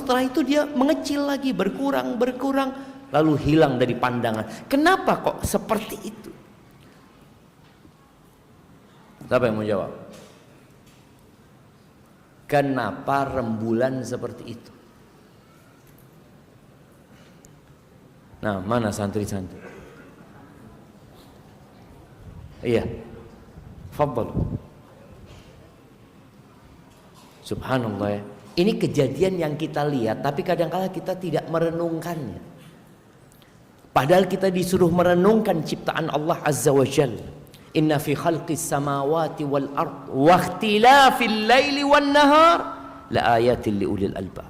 setelah itu dia mengecil lagi, berkurang, lalu hilang dari pandangan. Kenapa kok seperti itu? Siapa yang mau jawab? Kenapa rembulan seperti itu? Nah, mana santri-santri? Iya, fadhal. Subhanallah ya. Ini kejadian yang kita lihat, tapi kadang-kala kita tidak merenungkannya. Padahal kita disuruh merenungkan ciptaan Allah Azza wa Jalla. Inna fi khalqis samawati wal ard wa ikhtilafil laili wan nahar la ayatin li ulil albab.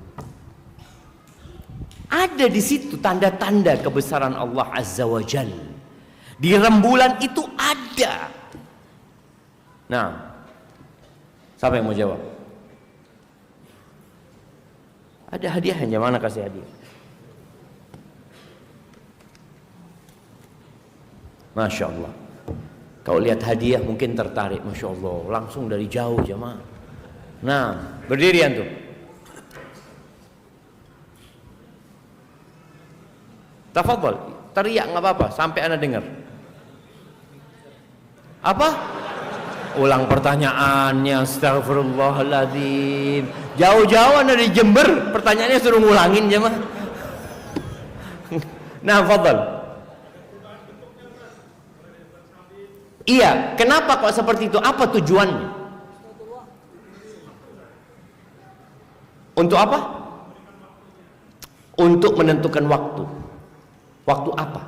Ada di situ tanda-tanda kebesaran Allah Azza wa Jalla. Di rembulan itu ada. Nah, siapa yang mau jawab? Ada hadiahnya, mana kasih hadiah? Masya Allah. Kau lihat hadiah mungkin tertarik, Masya Allah. Langsung dari jauh jemaah. Nah, berdiri antum. Tafadhol, teriak nggak apa-apa sampai ana dengar. Apa? Ulang pertanyaannya, astagfirullahaladzim. Jauh-jauh anda di Jember, pertanyaannya suruh ngulangin jemaah. Nah, fadhol. Iya, kenapa kok seperti itu? Apa tujuannya? Untuk apa? Untuk menentukan waktu. Waktu apa?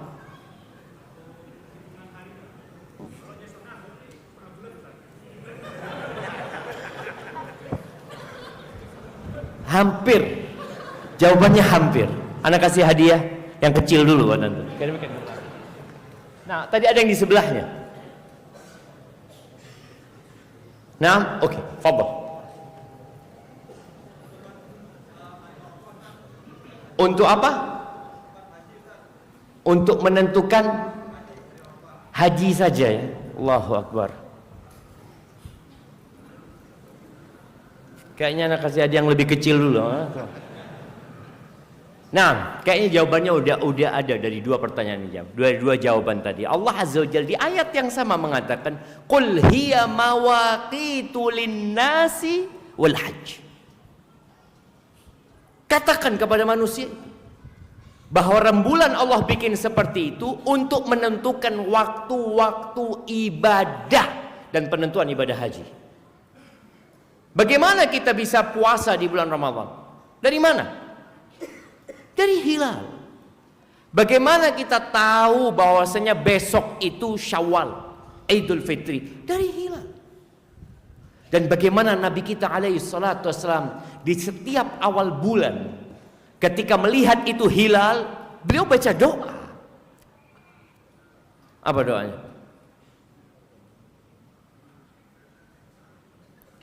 Hampir. Jawabannya hampir. Anak kasih hadiah yang kecil dulu. Nah, tadi ada yang di sebelahnya. Nah, oke, fadhol. Untuk apa? Untuk menentukan haji saja ya. Allahu Akbar. Kayaknya anak kasih hadiah yang lebih kecil dulu. Nah, kayaknya jawabannya udah ada dari dua pertanyaan ini. Dua jawaban tadi. Allah Azza wa Jalla di ayat yang sama mengatakan, "Qul hiya mawaqitu lin-nasi wal hajj." Katakan kepada manusia bahwa rembulan Allah bikin seperti itu untuk menentukan waktu-waktu ibadah dan penentuan ibadah haji. Bagaimana kita bisa puasa di bulan Ramadan? Dari mana? Dari hilal. Bagaimana kita tahu bahwasanya besok itu Syawal, Idul Fitri? Dari hilal. Dan bagaimana Nabi kita alaihi salatu wassalam di setiap awal bulan ketika melihat itu hilal, beliau baca doa. Apa doanya?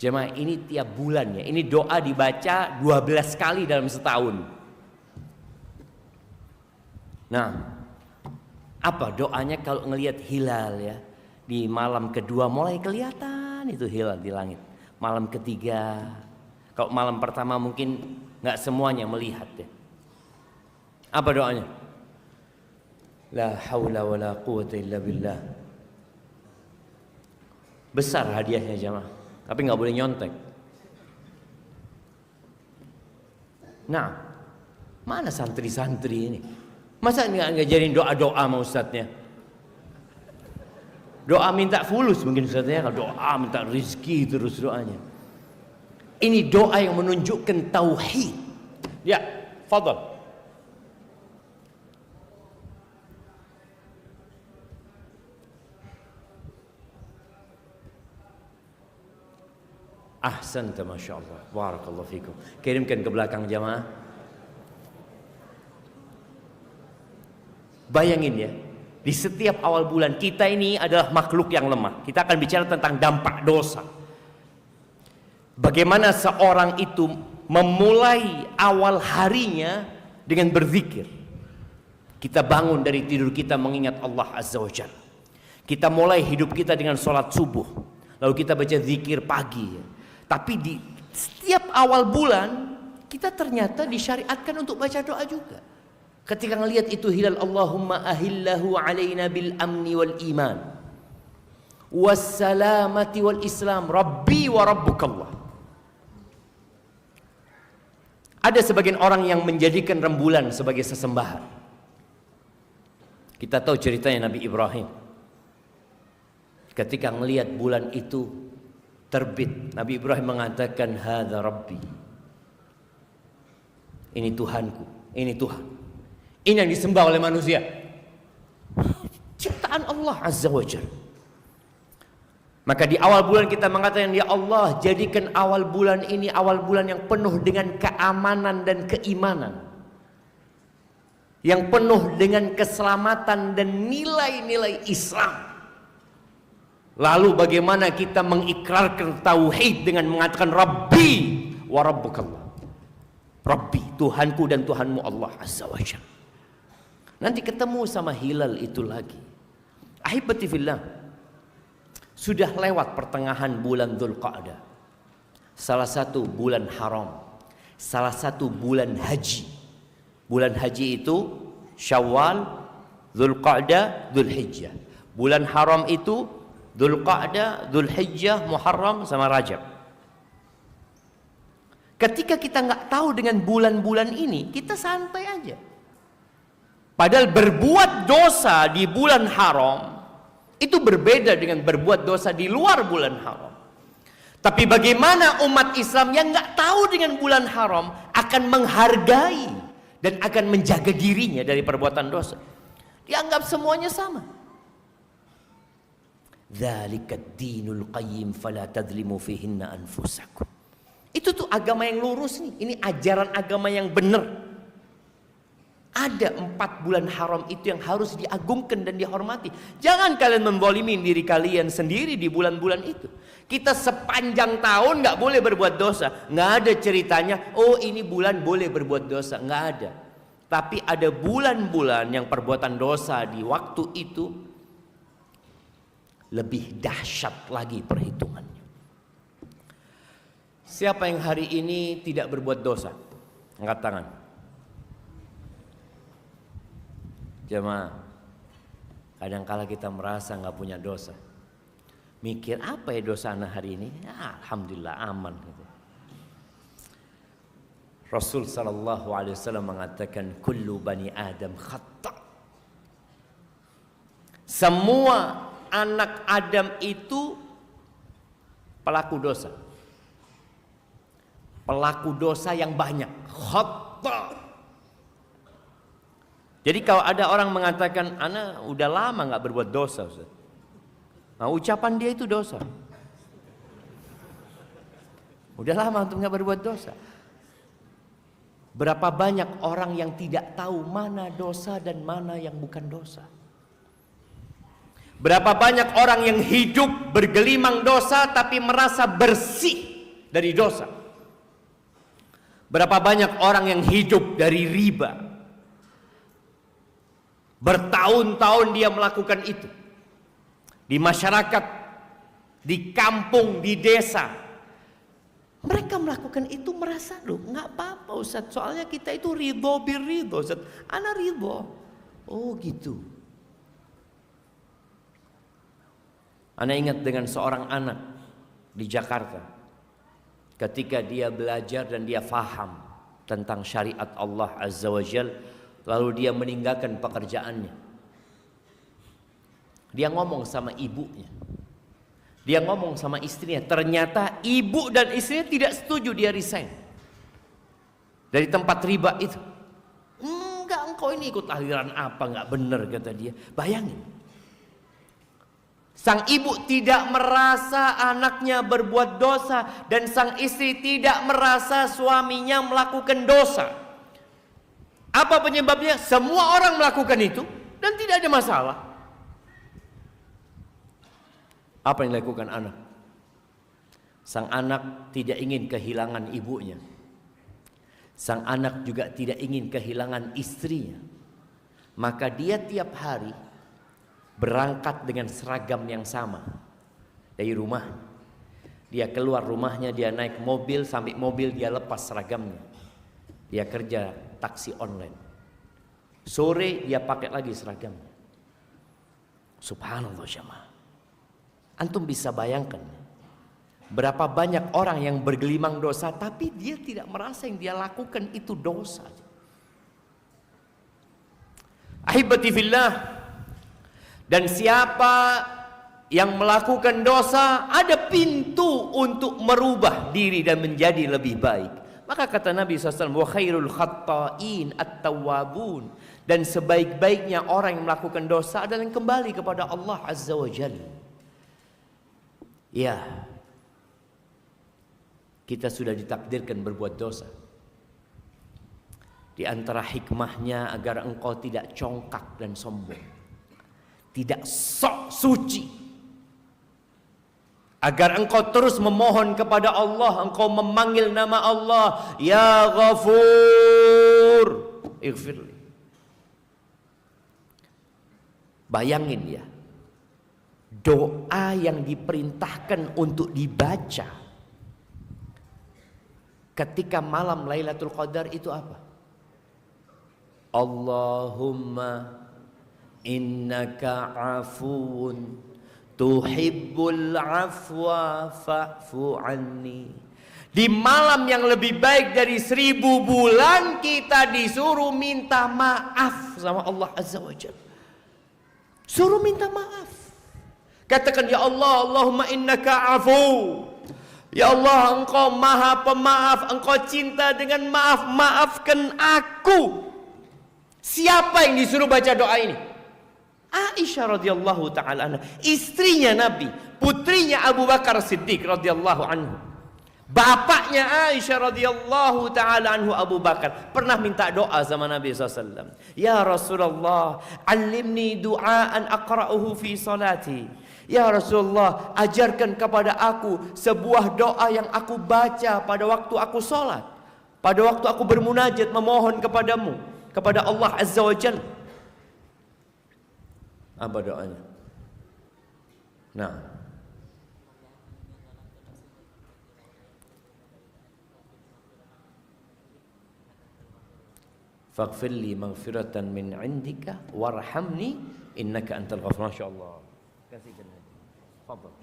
Jemaah, ini tiap bulannya. Ini doa dibaca 12 kali dalam setahun. Nah, apa doanya kalau ngelihat hilal ya? Di malam kedua mulai kelihatan itu hilal di langit. Malam ketiga, kalau malam pertama mungkin nggak semuanya melihat ya. Apa doanya? La haula wala quwwata illa billah. Besar hadiahnya jemaah, tapi nggak boleh nyontek. Nah, mana santri-santri ini? Masa nggak ngajarin doa-doa sama ustadznya? Doa minta fulus mungkin ustadznya, kalau doa minta rizki terus doanya. Ini doa yang menunjukkan tauhid. Ya, fadhal. Ahsanta, masya Allah, barakallahu fikum. Kirimkan ke belakang jamaah. Bayangin ya, di setiap awal bulan kita ini adalah makhluk yang lemah. Kita akan bicara tentang dampak dosa. Bagaimana seorang itu memulai awal harinya dengan berzikir. Kita bangun dari tidur kita mengingat Allah Azza wa Jalla. Kita mulai hidup kita dengan sholat subuh. Lalu kita baca zikir pagi. Tapi di setiap awal bulan kita ternyata disyariatkan untuk baca doa juga. Ketika ngelihat itu hilal, Allahumma ahillahu alaina bil amni wal iman wassalamati wal islam rabbi wa rabbukallah. Ada sebagian orang yang menjadikan rembulan sebagai sesembahan. Kita tahu ceritanya Nabi Ibrahim. Ketika melihat bulan itu terbit, Nabi Ibrahim mengatakan, hadza rabbi. Ini Tuhanku, ini Tuhan. Ini yang disembah oleh manusia. Ciptaan Allah Azza wa Jalla. Maka di awal bulan kita mengatakan, ya Allah, jadikan awal bulan ini awal bulan yang penuh dengan keamanan dan keimanan, yang penuh dengan keselamatan dan nilai-nilai Islam. Lalu bagaimana kita mengikrarkan tauhid dengan mengatakan Rabbi wa Rabbukallah. Rabbi, Tuhanku dan Tuhanmu Allah Azza wa Jalla. Nanti ketemu sama hilal itu lagi. Ahibati fillah, sudah lewat pertengahan bulan Dzulqa'dah, salah satu bulan haram, salah satu bulan haji. Bulan haji itu Syawal, Dzulqa'dah, Dzulhijjah. Bulan haram itu Dzulqa'dah, Dzulhijjah, Muharram sama Rajab. Ketika kita nggak tahu dengan bulan-bulan ini, kita santai aja. Padahal berbuat dosa di bulan haram itu berbeda dengan berbuat dosa di luar bulan haram. Tapi bagaimana umat Islam yang nggak tahu dengan bulan haram akan menghargai dan akan menjaga dirinya dari perbuatan dosa? Dianggap semuanya sama. Dzalika ad-dinul qayyim fala tadzlimu fihinna anfusakum. Itu tuh agama yang lurus nih. Ini ajaran agama yang benar. Ada 4 bulan haram itu yang harus diagungkan dan dihormati. Jangan kalian membolimi diri kalian sendiri di bulan-bulan itu. Kita sepanjang tahun nggak boleh berbuat dosa. Nggak ada ceritanya, oh ini bulan boleh berbuat dosa. Nggak ada. Tapi ada bulan-bulan yang perbuatan dosa di waktu itu lebih dahsyat lagi perhitungannya. Siapa yang hari ini tidak berbuat dosa? Angkat tangan. Jemaah, kadangkala kita merasa nggak punya dosa. Mikir apa ya dosa anak hari ini? Ya, alhamdulillah aman. Gitu. Rasul sallallahu alaihi wasallam mengatakan, kullu bani Adam khata'. Semua anak Adam itu pelaku dosa. Pelaku dosa yang banyak. Khata'. Jadi kalau ada orang mengatakan, ana udah lama nggak berbuat dosa, Ustaz. Nah, ucapan dia itu dosa. Udah lama untuk nggak berbuat dosa. Berapa banyak orang yang tidak tahu mana dosa dan mana yang bukan dosa. Berapa banyak orang yang hidup bergelimang dosa tapi merasa bersih dari dosa. Berapa banyak orang yang hidup dari riba. Bertahun-tahun dia melakukan itu. Di masyarakat, di kampung, di desa. Mereka melakukan itu merasa, loh nggak apa-apa Ustaz. Soalnya kita itu ridho birridho Ustaz. Ana ridho. Oh gitu. Ana ingat dengan seorang anak di Jakarta. Ketika dia belajar dan dia faham tentang syariat Allah Azza wa Jalla, lalu dia meninggalkan pekerjaannya. Dia ngomong sama ibunya. Dia ngomong sama istrinya. Ternyata ibu dan istrinya tidak setuju dia resign dari tempat riba itu. Enggak, engkau ini ikut aliran apa? Enggak benar, kata dia. Bayangin. Sang ibu tidak merasa anaknya berbuat dosa. Dan sang istri tidak merasa suaminya melakukan dosa. Apa penyebabnya? Semua orang melakukan itu dan tidak ada masalah. Apa yang dilakukan anak? Sang anak tidak ingin kehilangan ibunya. Sang anak juga tidak ingin kehilangan istrinya. Maka dia tiap hari berangkat dengan seragam yang sama dari rumah. Dia keluar rumahnya, dia naik mobil, sampai mobil dia lepas seragamnya. Dia kerja taksi online. Sore dia pakai lagi seragam. Subhanallah jemaah. Antum bisa bayangkan berapa banyak orang yang bergelimang dosa tapi dia tidak merasa yang dia lakukan itu dosa. Ahibati fillah. Dan siapa yang melakukan dosa, ada pintu untuk merubah diri dan menjadi lebih baik. Maka kata Nabi SAW, wa khairul khatta'in at-tawwabun. Dan sebaik-baiknya orang yang melakukan dosa adalah yang kembali kepada Allah Azza wa Jalla. Ya, kita sudah ditakdirkan berbuat dosa. Di antara hikmahnya agar engkau tidak congkak dan sombong, tidak sok suci, agar engkau terus memohon kepada Allah, engkau memanggil nama Allah, Ya Ghafur, ighfirli. Bayangin ya, doa yang diperintahkan untuk dibaca ketika malam Lailatul Qadar itu apa? Allahumma innaka afuun tuhibbul afwa fa'fu anni. Di malam yang lebih baik dari 1000 bulan kita disuruh minta maaf sama Allah Azza wa Jalla. Suruh minta maaf. Katakan, ya Allah, Allahumma innaka afu. Ya Allah, engkau maha pemaaf, engkau cinta dengan maaf, maafkan aku. Siapa yang disuruh baca doa ini? Aisyah radhiyallahu taala anha, istrinya Nabi, putrinya Abu Bakar Siddiq radhiyallahu anhu. Bapaknya Aisyah radhiyallahu taala anhu, Abu Bakar, pernah minta doa sama Nabi SAW. Ya Rasulullah, alimni du'aan aqra'uhu fi salati. Ya Rasulullah, ajarkan kepada aku sebuah doa yang aku baca pada waktu aku sholat, pada waktu aku bermunajat memohon kepadamu, kepada Allah Azza wa Jalla. Apa doanya? Nah, faghfirli maghfiratan min indika warhamni innaka antal ghafur. Masyaallah. Kasihkan lagi. Fadhal.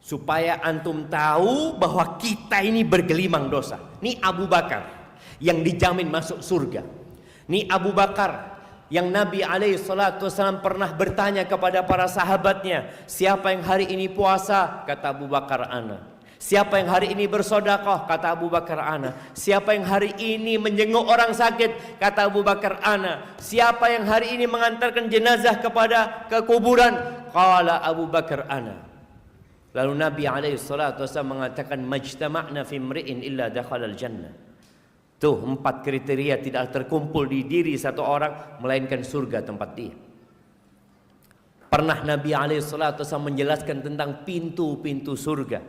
Supaya antum tahu bahwa kita ini bergelimang dosa. Ini Abu Bakar yang dijamin masuk surga. Ini Abu Bakar yang Nabi SAW pernah bertanya kepada para sahabatnya, siapa yang hari ini puasa? Kata Abu Bakar, ana. Siapa yang hari ini bersedekah? Kata Abu Bakar, ana. Siapa yang hari ini menjenguk orang sakit? Kata Abu Bakar, ana. Siapa yang hari ini mengantarkan jenazah ke kuburan? Qala Abu Bakar, ana. Lalu Nabi SAW mengatakan, majtama'na fi imri'in illa dakhalal jannah. Tuh 4 kriteria tidak terkumpul di diri satu orang melainkan surga tempat dia. Pernah Nabi SAW menjelaskan tentang pintu-pintu surga.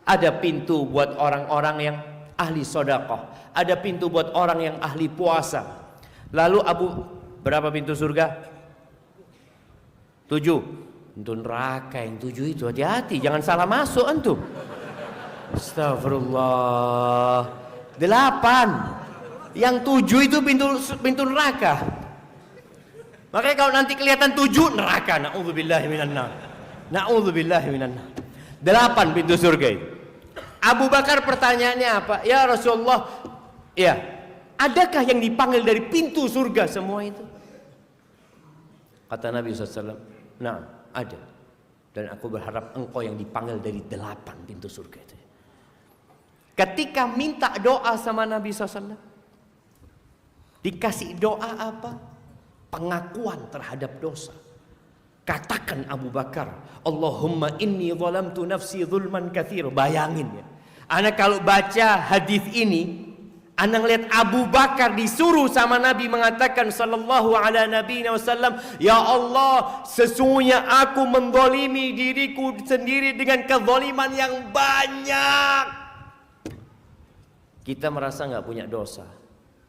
Ada pintu buat orang-orang yang ahli sedekah, ada pintu buat orang yang ahli puasa. Lalu berapa pintu surga? 7. Pintu neraka yang 7 itu, hati-hati jangan salah masuk antum. Astagfirullah. 8. Yang 7 itu pintu neraka. Makanya kalau nanti kelihatan 7 neraka, naudzubillahi minan nar. Naudzubillahi minan nar. 8 pintu surga itu. Abu Bakar pertanyaannya apa? Ya Rasulullah, ya, adakah yang dipanggil dari pintu surga semua itu? Kata Nabi SAW, nah, ada. Dan aku berharap engkau yang dipanggil dari 8 pintu surga itu. Ketika minta doa sama Nabi SAW, dikasih doa apa? Pengakuan terhadap dosa. Katakan Abu Bakar, Allahumma inni zalamtu nafsi zulman katsir. Bayangin ya, ana kalau baca hadis ini, ana lihat Abu Bakar disuruh sama Nabi mengatakan sallallahu ala nabiyina wasallam, ya Allah, sesungguhnya aku menzalimi diriku sendiri dengan kezaliman yang banyak. Kita merasa nggak punya dosa,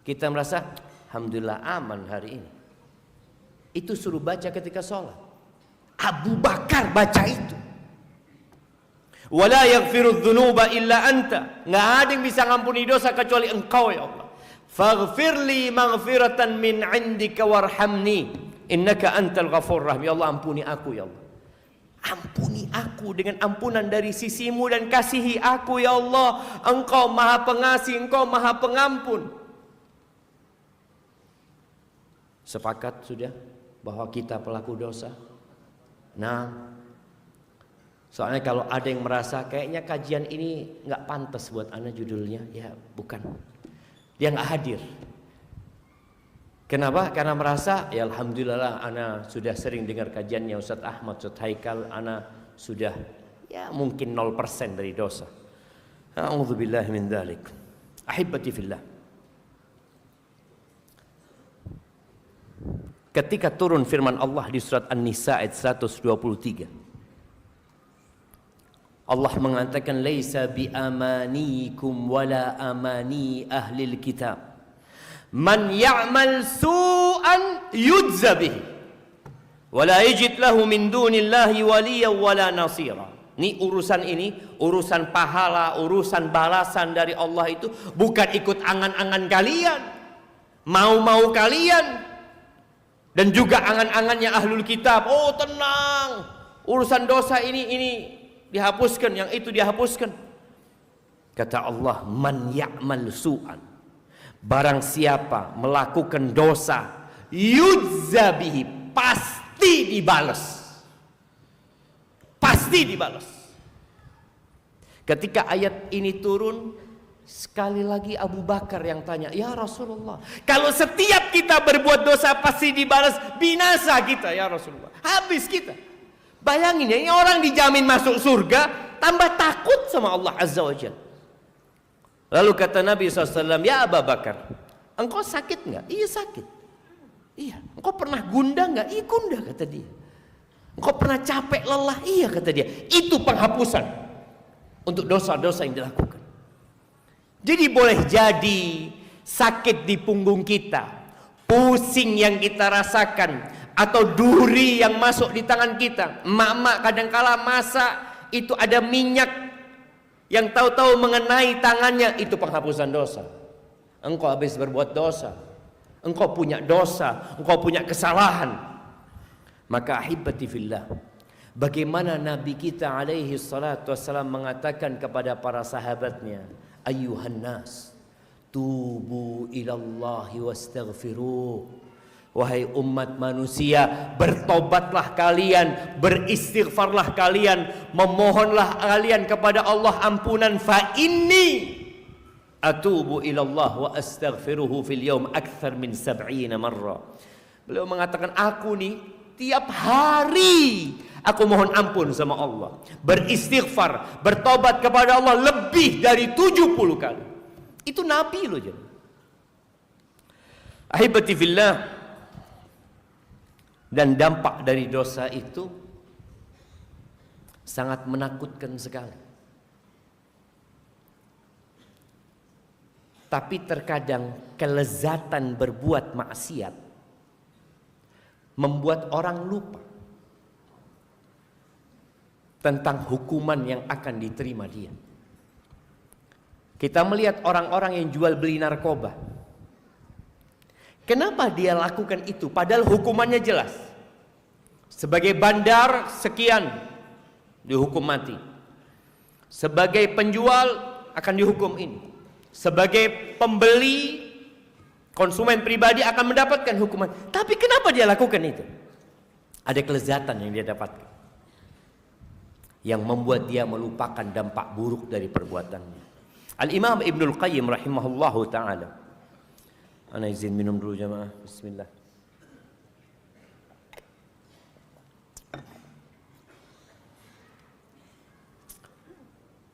kita merasa alhamdulillah aman hari ini. Itu suruh baca ketika sholat. Abu Bakar baca itu. Wa la yaghfiru dzunuba illa anta. Enggak ada yang bisa ngampuni dosa kecuali Engkau ya Allah. Faghfirli maghfiratan min 'indika warhamni innaka antal ghafurur rahim. Ya Allah, ampuni aku ya Allah. Ampuni aku dengan ampunan dari sisimu dan kasihi aku ya Allah. Engkau Maha Pengasih, Engkau Maha Pengampun. Sepakat sudah bahwa kita pelaku dosa? Nah, soalnya kalau ada yang merasa kayaknya kajian ini nggak pantas buat ana judulnya, ya bukan. Dia nggak hadir. Kenapa? Karena merasa, ya alhamdulillah ana sudah sering dengar kajiannya Ustaz Ahmad, Ustaz Haikal, ana sudah ya mungkin 0% dari dosa. A'udzubillahi min dzalik. Ahibbati fillah. Ketika turun firman Allah di surat An-Nisa ayat 123, Allah mengatakan laisa bi amanikum wala amani ahlil kitab man ya'mal su'an yujza bihi wala yajid lahu min dunillahi waliyan wala nasira. Ini urusan pahala, urusan balasan dari Allah itu bukan ikut angan-angan kalian, mau-mau kalian, dan juga angan-angannya ahlul kitab. Oh tenang, urusan dosa ini dihapuskan, yang itu dihapuskan. Kata Allah, man ya'mal su'an, barang siapa melakukan dosa, yujza bihi, pasti dibalas. Pasti dibalas. Ketika ayat ini turun, sekali lagi Abu Bakar yang tanya, ya Rasulullah, kalau setiap kita berbuat dosa pasti dibalas, binasa kita ya Rasulullah, habis kita. Bayangin ya, ini orang dijamin masuk surga, tambah takut sama Allah Azza wa Jalla. Lalu kata Nabi SAW, ya Abu Bakar, engkau sakit nggak? Iya sakit. Iya. Engkau pernah gundah nggak? Iya gundah, kata dia. Engkau pernah capek lelah? Iya, kata dia. Itu penghapusan untuk dosa-dosa yang dilakukan. Jadi boleh jadi sakit di punggung kita, pusing yang kita rasakan, atau duri yang masuk di tangan kita. Emak-emak kadangkala masak, itu ada minyak yang tahu-tahu mengenai tangannya, itu penghapusan dosa. Engkau habis berbuat dosa, engkau punya dosa, engkau punya kesalahan. Maka ahibati fillah, bagaimana Nabi kita alaihi salatu wassalam mengatakan kepada para sahabatnya, ayyuhan nas tubu ilallahi wastaghfiruh. Wahai umat manusia, bertobatlah kalian, beristighfarlah kalian, memohonlah kalian kepada Allah ampunan. Fa inni atubu ilallah wa astaghfiruhu fil yawm akthar min 70 marra. Beliau mengatakan, aku nih tiap hari aku mohon ampun sama Allah, beristighfar, bertobat kepada Allah lebih dari 70 kali. Itu Nabi loh. Jadi ahibati fillah, dan dampak dari dosa itu sangat menakutkan sekali. Tapi terkadang kelezatan berbuat maksiat membuat orang lupa tentang hukuman yang akan diterima dia. Kita melihat orang-orang yang jual beli narkoba. Kenapa dia lakukan itu? Padahal hukumannya jelas. Sebagai bandar sekian dihukum mati. Sebagai penjual akan dihukum ini. Sebagai pembeli, konsumen pribadi akan mendapatkan hukuman. Tapi kenapa dia lakukan itu? Ada kelezatan yang dia dapatkan, yang membuat dia melupakan dampak buruk dari perbuatannya. Al-Imam Ibnul Qayyim rahimahullahu ta'ala, ana izin minum dulu jamaah. Bismillah.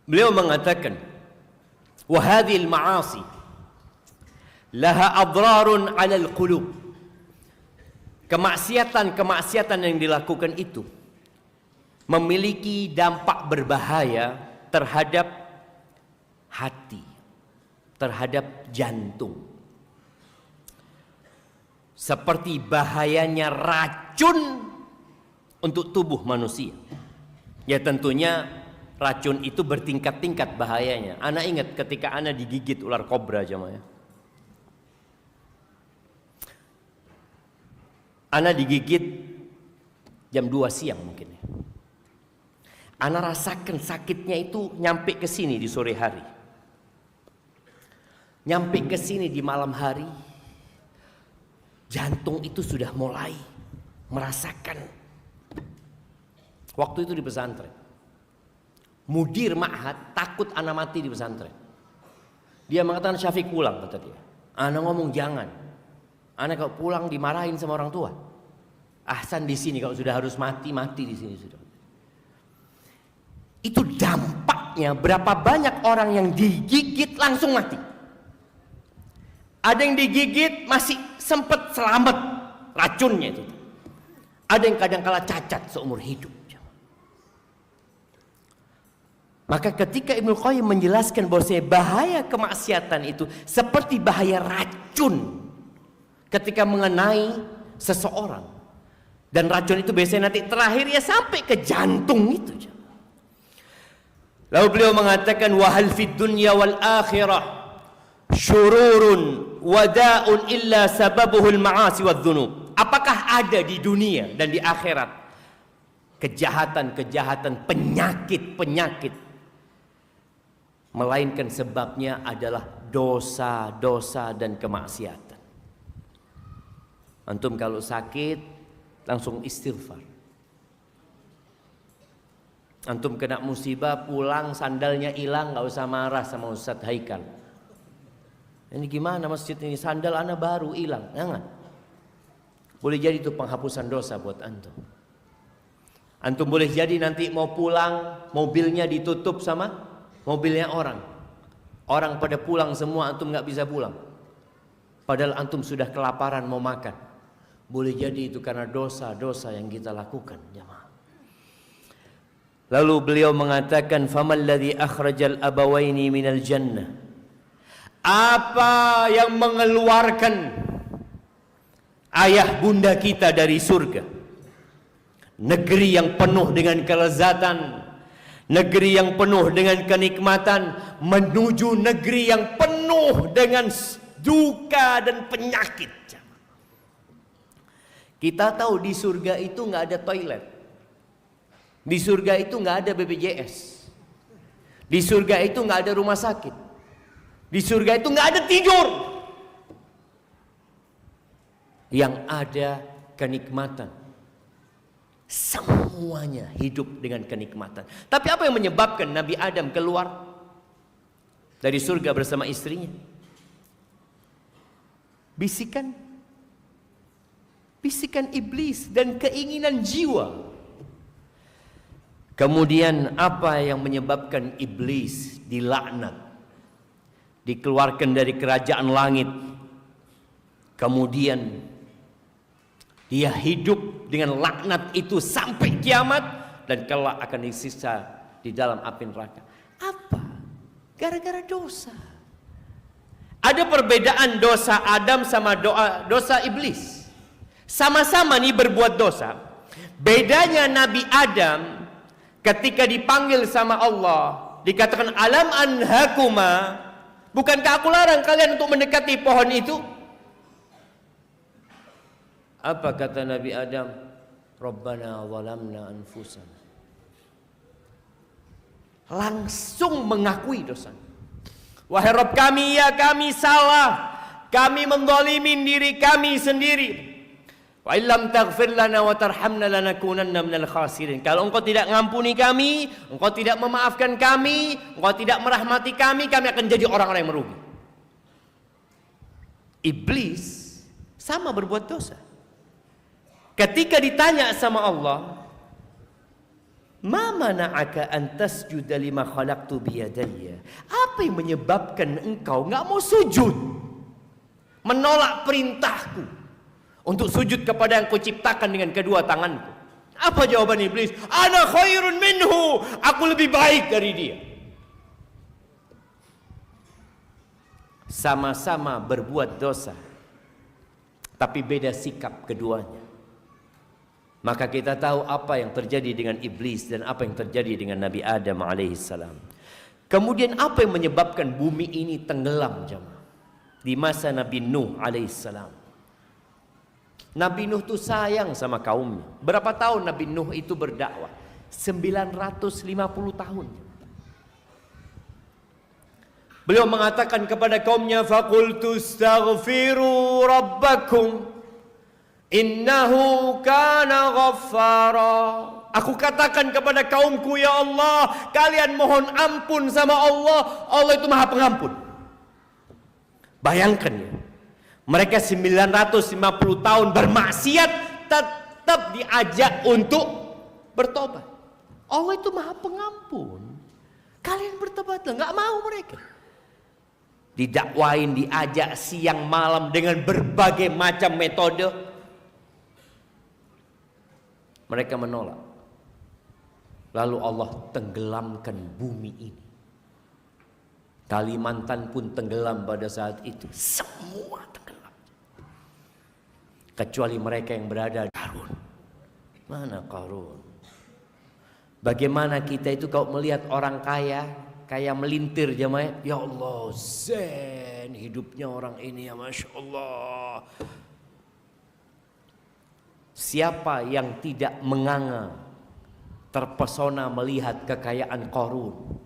Beliau mengatakan, wa hadhil ma'asi laha adrarun 'alal qulub. Kemaksiatan yang dilakukan itu memiliki dampak berbahaya terhadap hati, terhadap jantung. Seperti bahayanya racun untuk tubuh manusia. Ya tentunya racun itu bertingkat-tingkat bahayanya. Ana ingat ketika ana digigit ular kobra jemaah. Ana digigit jam 2 siang mungkin. Ana rasakan sakitnya itu nyampe ke sini di sore hari. Nyampe ke sini di malam hari. Jantung itu sudah mulai merasakan. Waktu itu di pesantren. Mudir ma'had takut ana mati di pesantren. Dia mengatakan Syafiq pulang kata dia. Ana ngomong jangan. Ana kalau pulang dimarahin sama orang tua. Ahsan di sini kalau sudah harus mati di sini sudah. Itu dampaknya berapa banyak orang yang digigit langsung mati. Ada yang digigit masih sempat selamat racunnya itu. Ada yang kadang kala cacat seumur hidup. Maka ketika Ibnu Qayyim menjelaskan bahwa bahaya kemaksiatan itu seperti bahaya racun ketika mengenai seseorang. Dan racun itu biasanya nanti terakhir ya sampai ke jantung itu. Lalu beliau mengatakan wahal fid dunya wal akhirah syururun wada'un illa sababuhul ma'asi wadh-dhunub. Apakah ada di dunia dan di akhirat kejahatan-kejahatan, penyakit-penyakit, melainkan sebabnya adalah dosa-dosa dan kemaksiatan. Antum kalau sakit langsung istighfar. Antum kena musibah pulang sandalnya hilang, nggak usah marah sama Ustadz Haikal. Ini gimana masjid ini, sandal ana baru hilang, jangan. Boleh jadi itu penghapusan dosa buat antum. Antum boleh jadi nanti mau pulang mobilnya ditutup sama mobilnya orang. Orang pada pulang semua, antum nggak bisa pulang. Padahal antum sudah kelaparan mau makan. Boleh jadi itu karena dosa-dosa yang kita lakukan, jemaah. Lalu beliau mengatakan famal ladzi akhrajal abawaini minal jannah. Apa yang mengeluarkan ayah bunda kita dari surga? Negeri yang penuh dengan kelezatan, negeri yang penuh dengan kenikmatan, menuju negeri yang penuh dengan duka dan penyakit. Kita tahu di surga itu nggak ada toilet. Di surga itu nggak ada BPJS. Di surga itu nggak ada rumah sakit. Di surga itu nggak ada tidur. Yang ada kenikmatan. Semuanya hidup dengan kenikmatan. Tapi apa yang menyebabkan Nabi Adam keluar dari surga bersama istrinya? Bisikan iblis dan keinginan jiwa. Kemudian apa yang menyebabkan iblis dilaknat, dikeluarkan dari kerajaan langit, kemudian dia hidup dengan laknat itu sampai kiamat dan kelak akan disiksa di dalam api neraka. Apa? Gara-gara dosa. Ada perbedaan dosa Adam sama dosa iblis. Sama-sama nih berbuat dosa. Bedanya Nabi Adam ketika dipanggil sama Allah, dikatakan alam anhakuma, bukankah aku larang kalian untuk mendekati pohon itu? Apa kata Nabi Adam? Rabbana zalamna anfusana. Langsung mengakui dosa. Wahai Rabb kami, ya kami salah. Kami menzalimin diri kami sendiri. Wa illam taghfir lana wa tarhamna lanakunanna minal khasirin. Kalau engkau tidak ngampuni kami, engkau tidak memaafkan kami, engkau tidak merahmati kami akan jadi orang-orang yang merugi. Iblis sama berbuat dosa. Ketika ditanya sama Allah, ma mana'aka an tasjuda lima khalaqtu biyadayya? Apa yang menyebabkan engkau enggak mau sujud? Menolak perintahku untuk sujud kepada yang kuciptakan dengan kedua tanganku. Apa jawaban iblis? Ana khairun minhu. Aku lebih baik dari dia. Sama-sama berbuat dosa, tapi beda sikap keduanya. Maka kita tahu apa yang terjadi dengan iblis dan apa yang terjadi dengan Nabi Adam alaihissalam. Kemudian apa yang menyebabkan bumi ini tenggelam jemaah? Di masa Nabi Nuh alaihissalam. Nabi Nuh itu sayang sama kaumnya. Berapa tahun Nabi Nuh itu berdakwah? 950 tahun. Beliau mengatakan kepada kaumnya, faqultu astaghfiru rabbakum innahu kana ghaffara. Aku katakan kepada kaumku, ya Allah, kalian mohon ampun sama Allah. Allah itu Maha Pengampun. Bayangkan ya, mereka 950 tahun bermaksiat tetap diajak untuk bertobat. Allah itu Maha Pengampun. Kalian bertobatlah, nggak mau mereka. Didakwain, diajak siang malam dengan berbagai macam metode. Mereka menolak. Lalu Allah tenggelamkan bumi ini. Kalimantan pun tenggelam pada saat itu. Semua tenggelam. Kecuali mereka yang berada di Qarun. Mana Qarun? Bagaimana kita itu kalau melihat orang kaya, kayak melintir jemaah. Ya Allah, zen hidupnya orang ini ya, Masya Allah. Siapa yang tidak menganga, terpesona melihat kekayaan Qarun?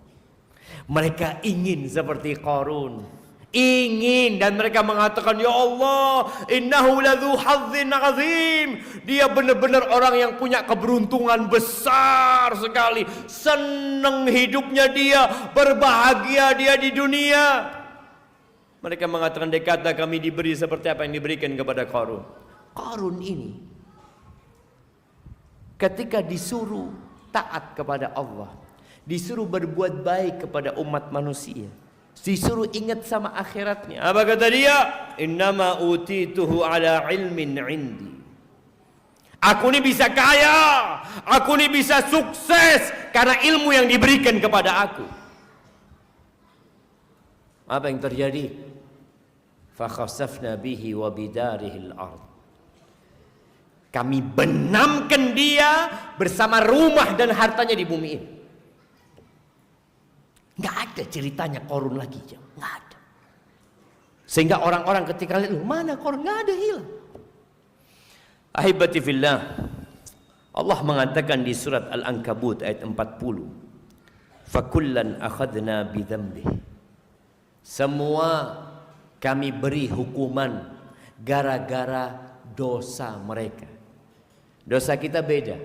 Mereka ingin seperti Qarun, ingin, dan mereka mengatakan, ya Allah, innahu ladzu hadzin azim. Dia benar-benar orang yang punya keberuntungan besar sekali. Senang hidupnya dia, berbahagia dia di dunia. Mereka mengatakan, dekata kami diberi seperti apa yang diberikan kepada Qarun. Qarun ini ketika disuruh taat kepada Allah, disuruh berbuat baik kepada umat manusia, disuruh ingat sama akhiratnya, apa kata dia? Innama utituhu ala ilmin indi. Aku ini bisa kaya, aku ini bisa sukses karena ilmu yang diberikan kepada aku. Apa yang terjadi? Fakhasafna bihi wa bidarihil ard. Kami benamkan dia bersama rumah dan hartanya di bumi ini. Nggak ada ceritanya Qarun lagi, nggak ada. Sehingga orang-orang ketika lihat, mana Qarun? Nggak ada, hilang. Ahibati fillah, Allah mengatakan di surat Al-Ankabut ayat 40, fakullan akhadna bidhanbih. Semua kami beri hukuman gara-gara dosa mereka. Dosa kita beda.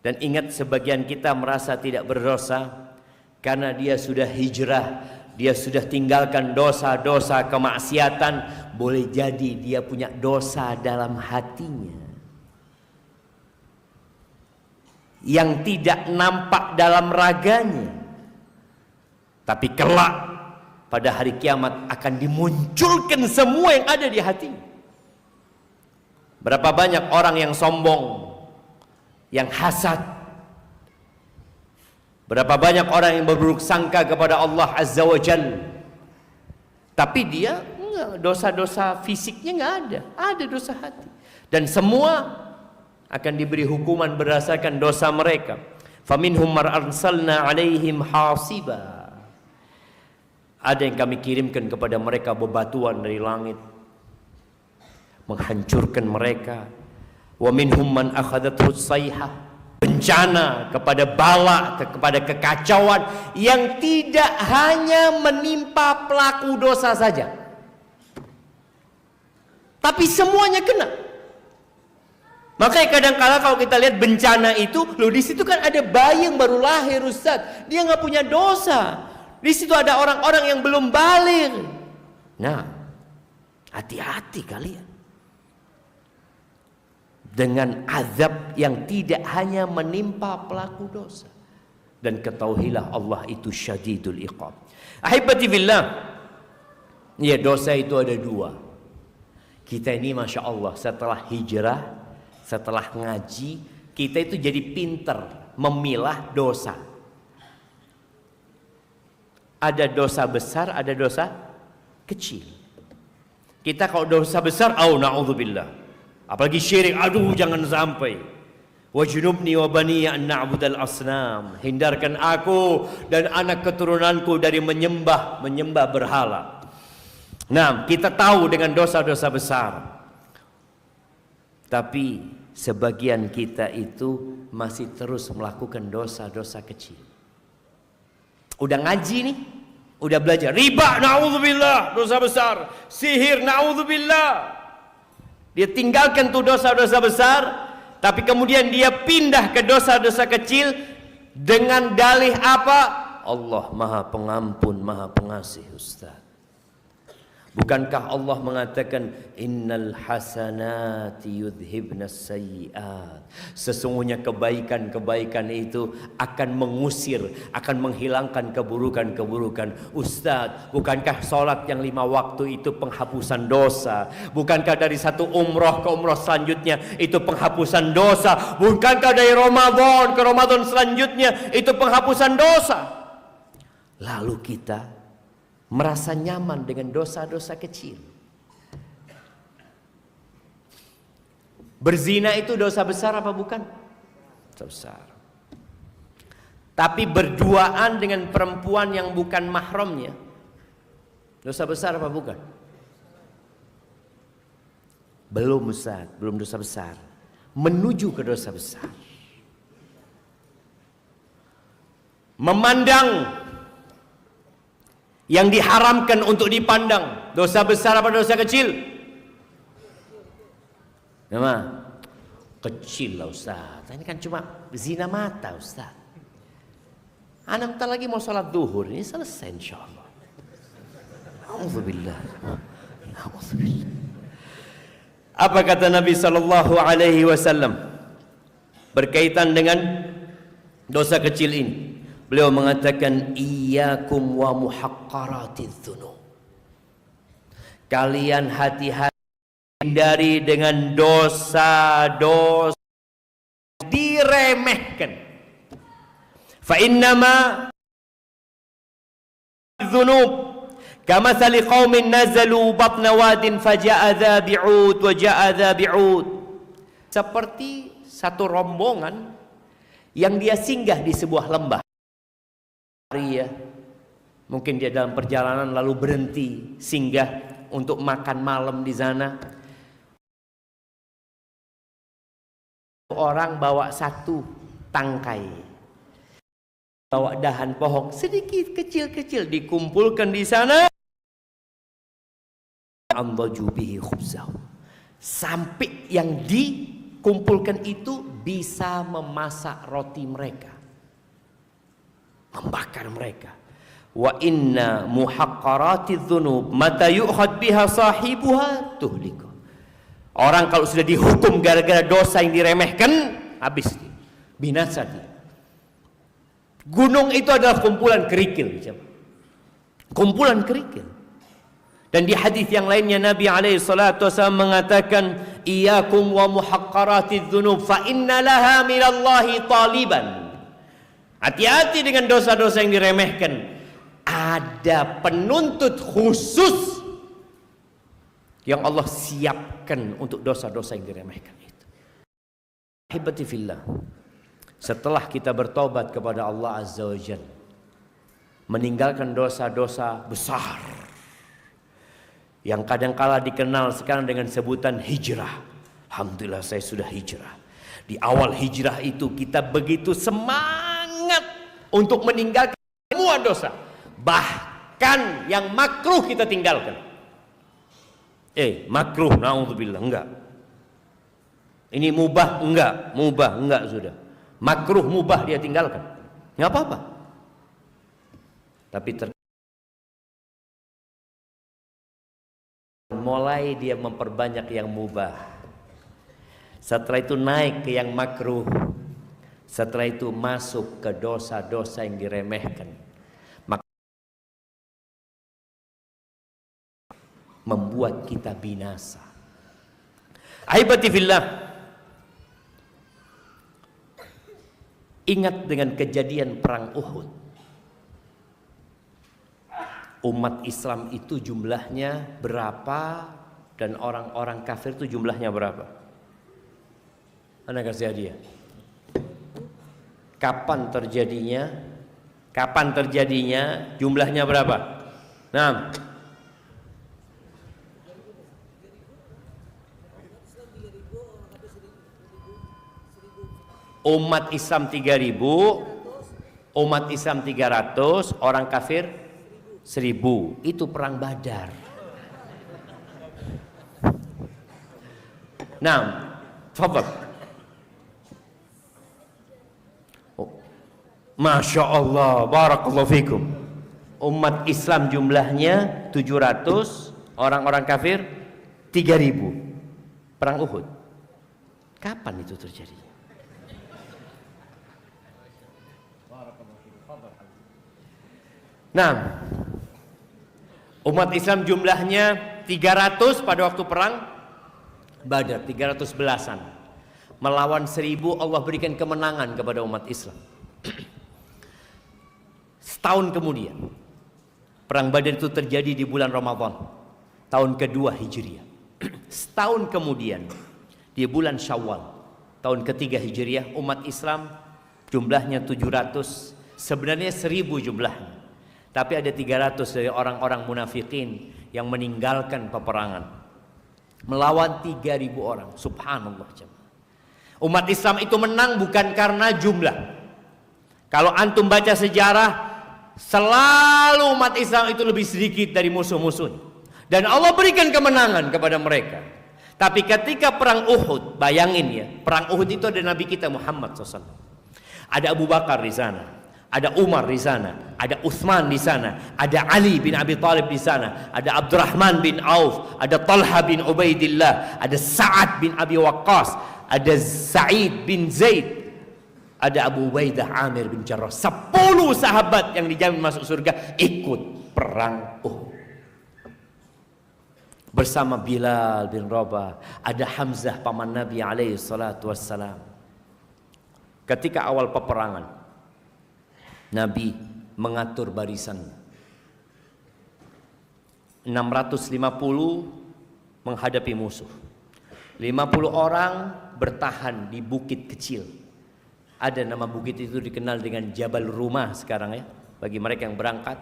Dan ingat, sebagian kita merasa tidak berdosa karena dia sudah hijrah, dia sudah tinggalkan dosa-dosa kemaksiatan. Boleh jadi dia punya dosa dalam hatinya yang tidak nampak dalam raganya, tapi kelak pada hari kiamat akan dimunculkan semua yang ada di hatinya. Berapa banyak orang yang sombong, yang hasad. Berapa banyak orang yang berburuk sangka kepada Allah Azza wa Jalla. Tapi dia dosa-dosa fisiknya nggak ada, ada dosa hati. Dan semua akan diberi hukuman berdasarkan dosa mereka. Faminhum mar arsalna alaihim hasiba. Ada yang kami kirimkan kepada mereka bebatuan dari langit, menghancurkan mereka. Wa minhum man akhadathu sayhah, bencana, kepada bala, kepada kekacauan yang tidak hanya menimpa pelaku dosa saja, tapi semuanya kena. Makanya kadang-kala kalau kita lihat bencana itu, loh di situ kan ada bayi yang baru lahir, Ustaz, dia nggak punya dosa. Di situ ada orang-orang yang belum baligh. Nah, hati-hati kalian dengan azab yang tidak hanya menimpa pelaku dosa. Dan ketahuilah Allah itu syadidul iqab. Ahibati fillah, ya, dosa itu ada dua. Kita ini Masya Allah setelah hijrah, setelah ngaji, kita itu jadi pinter memilah dosa. Ada dosa besar, ada dosa kecil. Kita kalau dosa besar, na'udzubillah, Apalagi syirik, aduh jangan sampai. Wajnubni wa baniya an na'budal asnam. Hindarkan aku dan anak keturunanku dari menyembah berhala. Nah, kita tahu dengan dosa-dosa besar. Tapi sebagian kita itu masih terus melakukan dosa-dosa kecil. Udah ngaji nih, udah belajar. Riba, na'udzubillah, dosa besar. Sihir, na'udzubillah. Dia tinggalkan tuh dosa-dosa besar, tapi kemudian dia pindah ke dosa-dosa kecil dengan dalih apa? Allah Maha Pengampun, Maha Pengasih, Ustaz. Bukankah Allah mengatakan innal hasanati yudhibnas sayyi'at. Sesungguhnya kebaikan-kebaikan itu akan mengusir, akan menghilangkan keburukan-keburukan. Ustaz, bukankah sholat yang 5 waktu itu penghapusan dosa? Bukankah dari satu umroh ke umroh selanjutnya itu penghapusan dosa? Bukankah dari Ramadan ke Ramadan selanjutnya itu penghapusan dosa? Lalu kita merasa nyaman dengan dosa-dosa kecil. Berzina itu dosa besar apa bukan? Dosa besar. Tapi berduaan dengan perempuan yang bukan mahramnya, dosa besar apa bukan? Belum Ustaz, belum dosa besar. Menuju ke dosa besar. Memandang yang diharamkan untuk dipandang, dosa besar apa dosa kecil? Nama kecil lah Ustaz. Ini kan cuma zina mata Ustaz. Anak bentar lagi mau sholat duhur, ini selesai insyaallah. Alhamdulillah. Alhamdulillah. Apa kata Nabi sallallahu alaihi wasallam berkaitan dengan dosa kecil ini? Beliau mengatakan iyyakum wa muhaqqaratiz dzunub. Kalian hati-hati hindari dengan dosa-dosa diremehkan. Fa innama dzunub kamathali qaumin nazalu batna wadin faja'a dza bi'ud wa ja'a dza bi'ud. Seperti satu rombongan yang dia singgah di sebuah lembah. Ya, mungkin dia dalam perjalanan lalu berhenti singgah untuk makan malam di sana. Orang bawa satu tangkai, bawa dahan pohon sedikit kecil-kecil dikumpulkan di sana. Sampai yang dikumpulkan itu bisa memasak roti mereka, membakar mereka. Wa inna muhaqqaratiz dzunub mata yu'khad biha sahibuha tuhliku. Orang kalau sudah dihukum gara-gara dosa yang diremehkan, habis dia, binasa dia. Gunung itu adalah kumpulan kerikil, kumpulan kerikil. Dan di hadis yang lainnya Nabi alaihi salatu wasallam mengatakan iyyakum wa muhaqqaratiz dzunub fa inna laha minallahi taliban. Hati-hati dengan dosa-dosa yang diremehkan. Ada penuntut khusus yang Allah siapkan untuk dosa-dosa yang diremehkan itu. Ahibati fillah. Setelah kita bertobat kepada Allah Azza wa Jalla, meninggalkan dosa-dosa besar yang kadangkala dikenal sekarang dengan sebutan hijrah. Alhamdulillah saya sudah hijrah. Di awal hijrah itu kita begitu semangat untuk meninggalkan semua dosa. Bahkan yang makruh kita tinggalkan. Makruh, na'udzubillah, enggak. Ini mubah, enggak sudah. Makruh, mubah dia tinggalkan. Enggak apa-apa. Tapi mulai dia memperbanyak yang mubah. Setelah itu naik ke yang makruh. Setelah itu masuk ke dosa-dosa yang diremehkan. Membuat kita binasa. Ahibati fillah, ingat dengan kejadian perang Uhud. Umat Islam itu jumlahnya berapa dan orang-orang kafir itu jumlahnya berapa? Anda kasih hadiah. Kapan terjadinya? Kapan terjadinya? Jumlahnya berapa? Nah, umat Islam 3.000, umat Islam 300, orang kafir 1.000. Itu perang Badar. Nah, tafadhal. Masya Allah, barakallahu fikum. Umat Islam jumlahnya 700, orang-orang kafir 3.000. Perang Uhud. Kapan itu terjadi? Nah, umat Islam jumlahnya 300 pada waktu perang Badar, 300 belasan. Melawan 1.000, Allah berikan kemenangan kepada umat Islam. Setahun kemudian, perang Badar itu terjadi di bulan Ramadan, tahun kedua Hijriah. Setahun kemudian, di bulan Syawal, tahun ketiga Hijriah, umat Islam jumlahnya 700, sebenarnya 1.000 jumlahnya. Tapi ada 300 dari orang-orang munafikin yang meninggalkan peperangan. Melawan 3.000 orang. Subhanallah. Umat Islam itu menang bukan karena jumlah. Kalau antum baca sejarah, selalu umat Islam itu lebih sedikit dari musuh-musuhnya. Dan Allah berikan kemenangan kepada mereka. Tapi ketika perang Uhud, bayangin ya, perang Uhud itu ada Nabi kita Muhammad SAW. Ada Abu Bakar di sana, ada Umar di sana, ada Utsman di sana, ada Ali bin Abi Thalib di sana, ada Abdurrahman bin Auf, ada Talha bin Ubaidillah, ada Sa'ad bin Abi Waqqas, ada Sa'id bin Zaid, ada Abu Ubaidah Amir bin Jarrah. 10 sahabat yang dijamin masuk surga ikut perang Uhud. Bersama Bilal bin Rabah, ada Hamzah paman Nabi alaihi salatu wassalam. Ketika awal peperangan, Nabi mengatur barisan 650 menghadapi musuh. 50 orang bertahan di bukit kecil. Ada nama bukit itu dikenal dengan Jabal Rumah sekarang ya. Bagi mereka yang berangkat,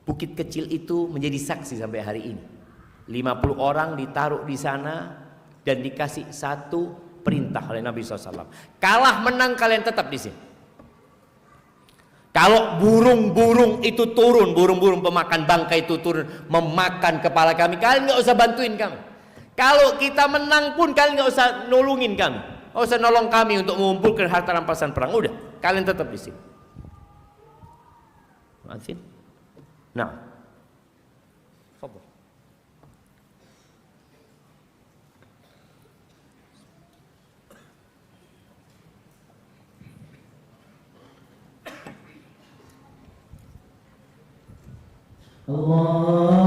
bukit kecil itu menjadi saksi sampai hari ini. 50 orang ditaruh di sana dan dikasih satu perintah oleh Nabi SAW. Kalah menang kalian tetap di sini. Kalau burung-burung itu turun, burung-burung pemakan bangkai itu turun memakan kepala kami, kalian nggak usah bantuin kami. Kalau kita menang pun kalian nggak usah nolongin kami, nggak usah nolong kami untuk mengumpulkan harta rampasan perang. Udah, kalian tetap di sini. Nah, Allahu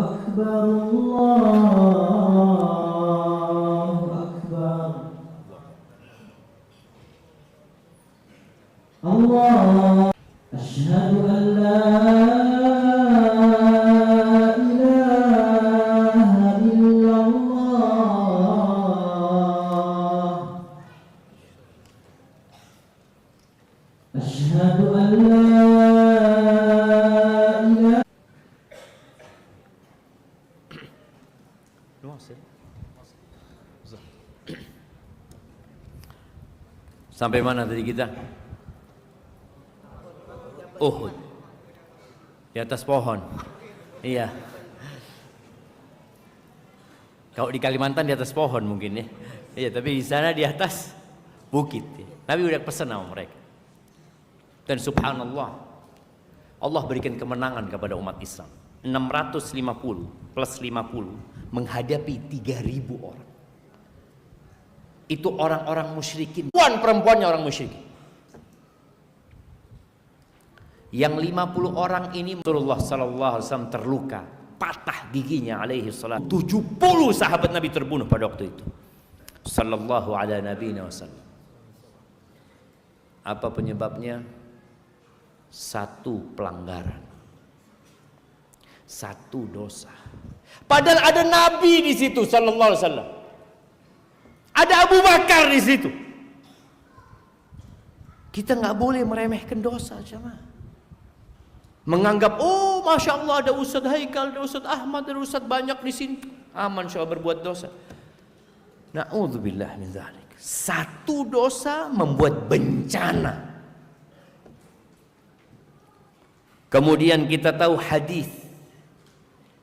Akbar, Allahu Akbar. Allah, asyhadu an la ilaha illallah. Asyhadu an la ilaha. sampai mana tadi kita? Uhud. Di atas pohon. Iya. Kalau di Kalimantan di atas pohon mungkin ya. Iya, tapi di sana di atas bukit. Nabi udah pesan sama mereka. Dan subhanallah, Allah berikan kemenangan kepada umat Islam. 650 plus 50 menghadapi 3.000 orang. Itu orang-orang musyrikin, perempuannya orang musyrikin. Yang 50 orang ini Rasulullah sallallahu alaihi wasallam terluka, patah giginya alaihi salam. 70 sahabat Nabi terbunuh pada waktu itu. Sallallahu ala nabiyina wasallam. Apa penyebabnya? Satu pelanggaran, satu dosa. Padahal ada Nabi di situ sallallahu alaihi wasallam. Ada Abu Bakar di situ. Kita nggak boleh meremehkan dosa, jemaah. Menganggap, oh masya Allah ada Ustadz Haikal, ada Ustadz Ahmad, ada Ustadz banyak di sini, aman insya Allah berbuat dosa. Na'udzubillah min dzalik. Satu dosa membuat bencana. Kemudian kita tahu hadis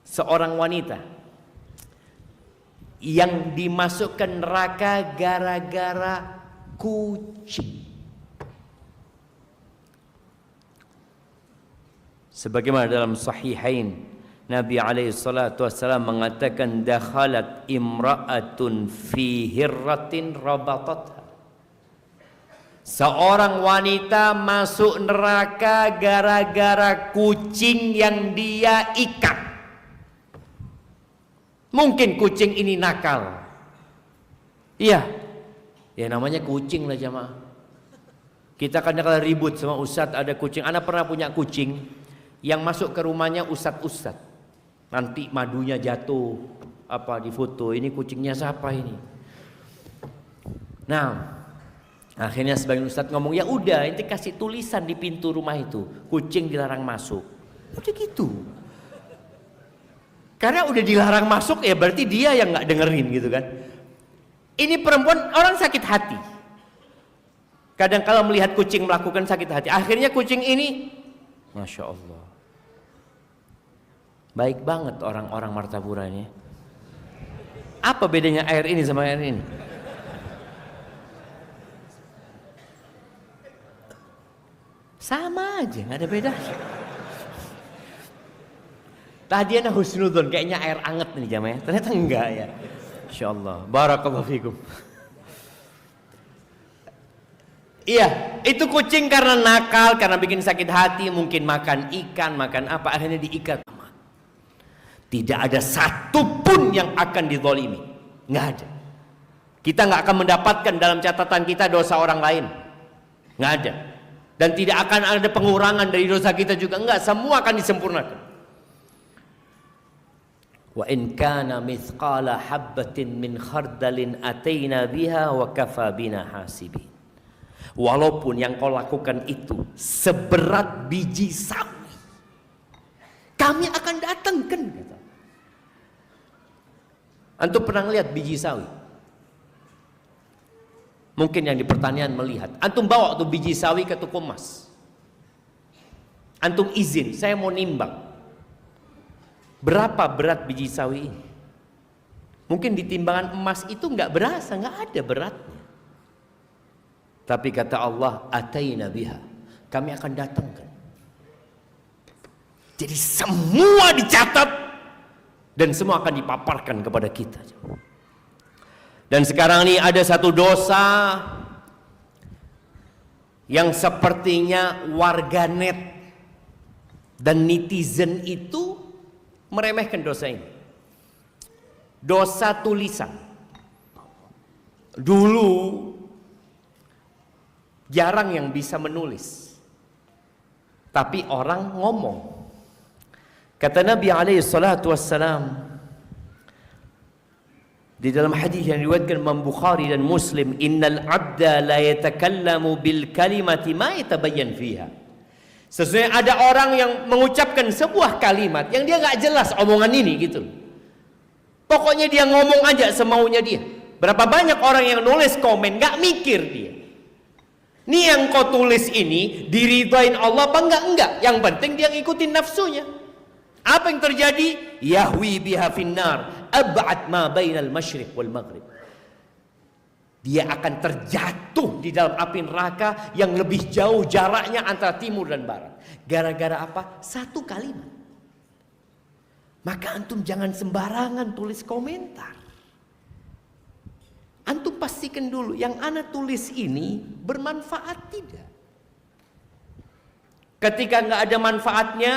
seorang wanita yang dimasukkan neraka gara-gara kucing. Sebagaimana dalam Sahihain, Nabi alaihi salatu wassalam mengatakan, dakhalat imra'atun fi hirratin rabatatha. Seorang wanita masuk neraka gara-gara kucing yang dia ikat. Mungkin kucing ini nakal. Iya. Ya namanya kucing lah jamaah. Kita kadang-kadang ribut sama ustadz ada kucing. Ana pernah punya kucing yang masuk ke rumahnya ustadz-ustadz. Nanti madunya jatuh apa di foto. Ini kucingnya siapa ini? Nah, akhirnya sebagian ustadz ngomong, ya udah, ente kasih tulisan di pintu rumah itu, kucing dilarang masuk. Udah gitu. Karena udah dilarang masuk, ya berarti dia yang nggak dengerin gitu kan. Ini perempuan orang sakit hati. Kadang kalau melihat kucing melakukan sakit hati, akhirnya kucing ini, masya Allah, baik banget orang-orang Martapura ini. Apa bedanya air ini sama air ini? Sama aja, nggak ada beda. Tadi ana husnudzon, kayaknya air anget nih jamaah. Ternyata enggak ya. Insyaallah. Barakallahu fikum. Iya, itu kucing karena nakal, karena bikin sakit hati, mungkin makan ikan, makan apa, akhirnya diikat. Tidak ada satupun yang akan dizalimi. Nggak ada. Kita nggak akan mendapatkan dalam catatan kita dosa orang lain. Nggak ada. Dan tidak akan ada pengurangan dari dosa kita juga. Enggak, semua akan disempurnakan. Wa in kana mithqala habbatin min khardalin ataina biha wa kafa bina hasibin. Walaupun yang kau lakukan itu seberat biji sawi, kami akan datangkan. Antum pernah lihat biji sawi? Mungkin yang di pertanian melihat. Antum bawa tuh biji sawi ke toko emas. Antum izin, saya mau nimbang. Berapa berat biji sawi ini? Mungkin di timbangan emas itu nggak berasa, nggak ada beratnya. Tapi kata Allah, ataina biha, kami akan datangkan. Jadi semua dicatat dan semua akan dipaparkan kepada kita. Dan sekarang ini ada satu dosa yang sepertinya warganet dan netizen itu meremehkan dosa ini. Dosa tulisan. Dulu jarang yang bisa menulis, tapi orang ngomong. Kata Nabi alaihi salatu wassalam di dalam hadis yang diriwayatkan Imam Bukhari dan Muslim, innal abda la yatakallamu bil kalimati ma yatabayyan fiha. Sesungguhnya ada orang yang mengucapkan sebuah kalimat yang dia nggak jelas omongan ini gitu. Pokoknya dia ngomong aja semaunya dia. Berapa banyak orang yang nulis komen nggak mikir dia. Nih yang kau tulis ini diridhain Allah apa enggak? Yang penting dia ngikutin nafsunya. Apa yang terjadi? Yahwi biha finnar ab'ad ma bainal masyriq wal maghrib. Dia akan terjatuh di dalam api neraka yang lebih jauh jaraknya antara timur dan barat. Gara-gara apa? Satu kalimat. Maka antum jangan sembarangan tulis komentar. Antum pastikan dulu yang ana tulis ini bermanfaat tidak. Ketika nggak ada manfaatnya,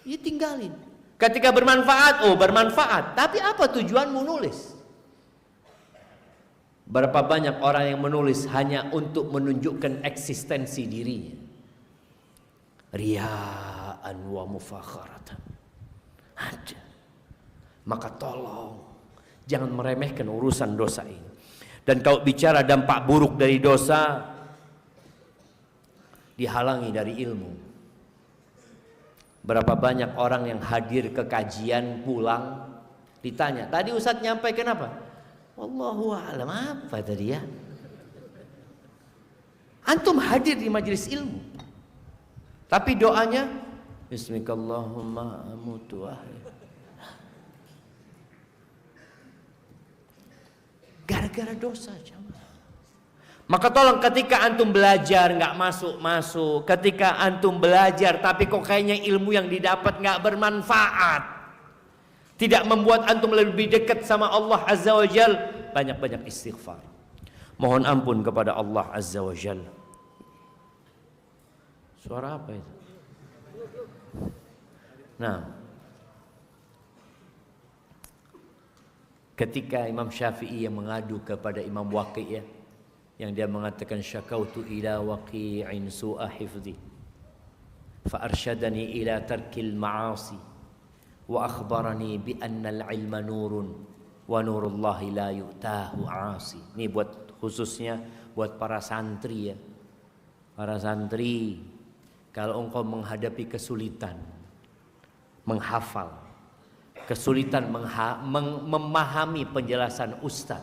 ya tinggalin. Ketika bermanfaat, oh bermanfaat. Tapi apa tujuanmu nulis? Berapa banyak orang yang menulis hanya untuk menunjukkan eksistensi dirinya. Riya'an wa mufakharatan. Ada. Maka tolong jangan meremehkan urusan dosa ini. Dan kalau bicara dampak buruk dari dosa, dihalangi dari ilmu. Berapa banyak orang yang hadir ke kajian pulang ditanya, tadi Ustadz nyampaikan apa? Wallahu a'lam, apa tadi ya? Antum hadir di majelis ilmu, tapi doanya Bismikallahumma amutu ahli. Gara-gara dosa, jamaah. Maka tolong ketika antum belajar nggak masuk-masuk, ketika antum belajar tapi kok kayaknya ilmu yang didapat nggak bermanfaat, tidak membuat antum lebih dekat sama Allah Azza wa Jal, banyak-banyak istighfar. Mohon ampun kepada Allah Azza wa Jal. Suara apa itu? Nah, ketika Imam Syafi'i yang mengadu kepada Imam Waqi' ya, yang dia mengatakan syakautu ila waqi'in su'a hifzi fa arsyadani ila tarkil ma'asi wa akhbarani bi anna al-ilma nurun wa nurullahi la yu'tahu 'asi. Ini buat khususnya buat para santri ya. Para santri, kalau engkau menghadapi kesulitan menghafal, kesulitan memahami penjelasan ustaz,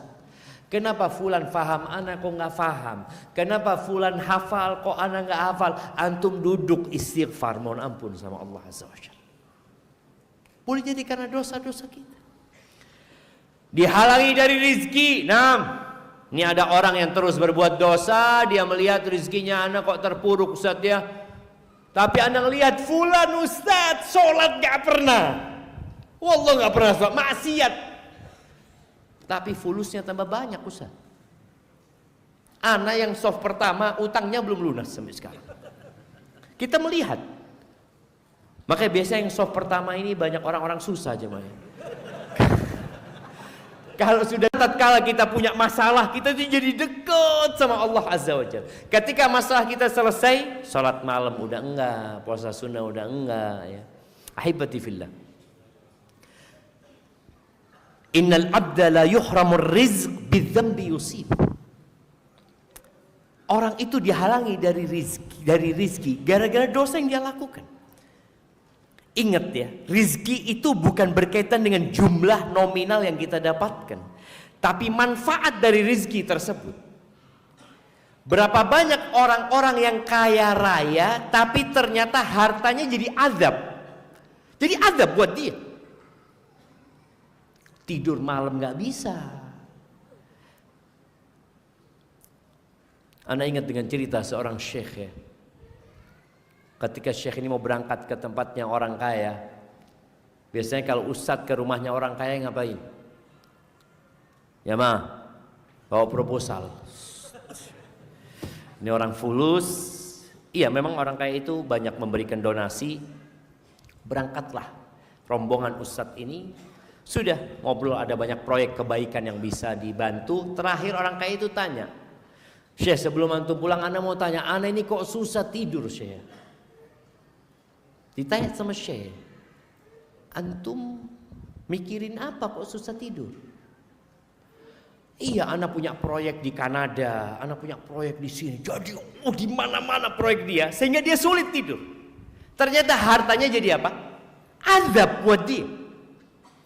kenapa fulan faham, anak kok nggak faham? Kenapa fulan hafal, kok anak nggak hafal? Antum duduk istighfar, mohon ampun sama Allah Azza wa Jalla. Boleh jadi karena dosa-dosa kita. Dihalangi dari rizki. Nah, ini ada orang yang terus berbuat dosa, dia melihat rizkinya anak kok terpuruk Ustaz ya. Tapi anak lihat fulan Ustaz sholat nggak pernah, wallah nggak pernah sholat, maksiat. Tapi fulusnya tambah banyak Ustaz. Anak yang soft pertama utangnya belum lunas sampai sekarang. Kita melihat. Makanya biasanya yang soft pertama ini banyak orang-orang susah jemaah. Kalau sudah tatkala kita punya masalah, kita jadi dekat sama Allah Azza wa Jalla. Ketika masalah kita selesai, salat malam udah enggak, puasa sunnah udah enggak ya. Ahibati fillah. Innal abda la yuhramur rizq bidzambi yusib. Orang itu dihalangi dari rizki gara-gara dosa yang dia lakukan. Ingat ya, rizki itu bukan berkaitan dengan jumlah nominal yang kita dapatkan, tapi manfaat dari rizki tersebut. Berapa banyak orang-orang yang kaya raya tapi ternyata hartanya jadi azab. Jadi azab buat dia. Tidur malam gak bisa. Anda ingat dengan cerita seorang syekh ya. Ketika syekh ini mau berangkat ke tempatnya orang kaya, biasanya kalau ustadz ke rumahnya orang kaya ngapain? Ya mah, bawa proposal. Ini orang fulus. Iya memang orang kaya itu banyak memberikan donasi. Berangkatlah rombongan ustadz ini. Sudah ngobrol, ada banyak proyek kebaikan yang bisa dibantu. Terakhir orang kaya itu tanya, Syekh sebelum antum pulang Anda mau tanya, Anda ini kok susah tidur Syekh? Ditanya sama Syekh, antum mikirin apa kok susah tidur? Iya, anak punya proyek di Kanada, anak punya proyek di sini. Jadi di mana-mana proyek dia, sehingga dia sulit tidur. Ternyata hartanya jadi apa? Azab buat dia.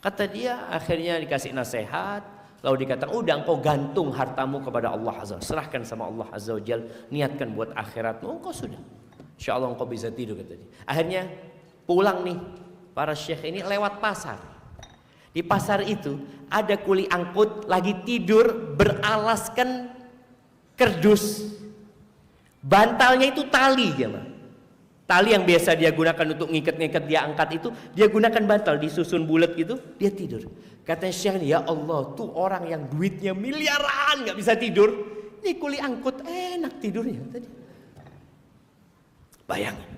Kata dia, akhirnya dikasih nasihat, lalu dikatakan, udah engkau gantung hartamu kepada Allah Azza, serahkan sama Allah Azza wa Jalla, niatkan buat akhiratmu, engkau sudah. Insya Allah engkau bisa tidur kata dia. Akhirnya pulang nih para syekh ini lewat pasar. Di pasar itu ada kuli angkut lagi tidur beralaskan kerdus. Bantalnya itu tali ya, tali yang biasa dia gunakan untuk ngikat-ngikat dia angkat itu, dia gunakan bantal disusun bulat gitu, dia tidur. Katanya syekh, ya Allah, tuh orang yang duitnya miliaran nggak bisa tidur, ini kuli angkut enak tidurnya tadi. Bayangin.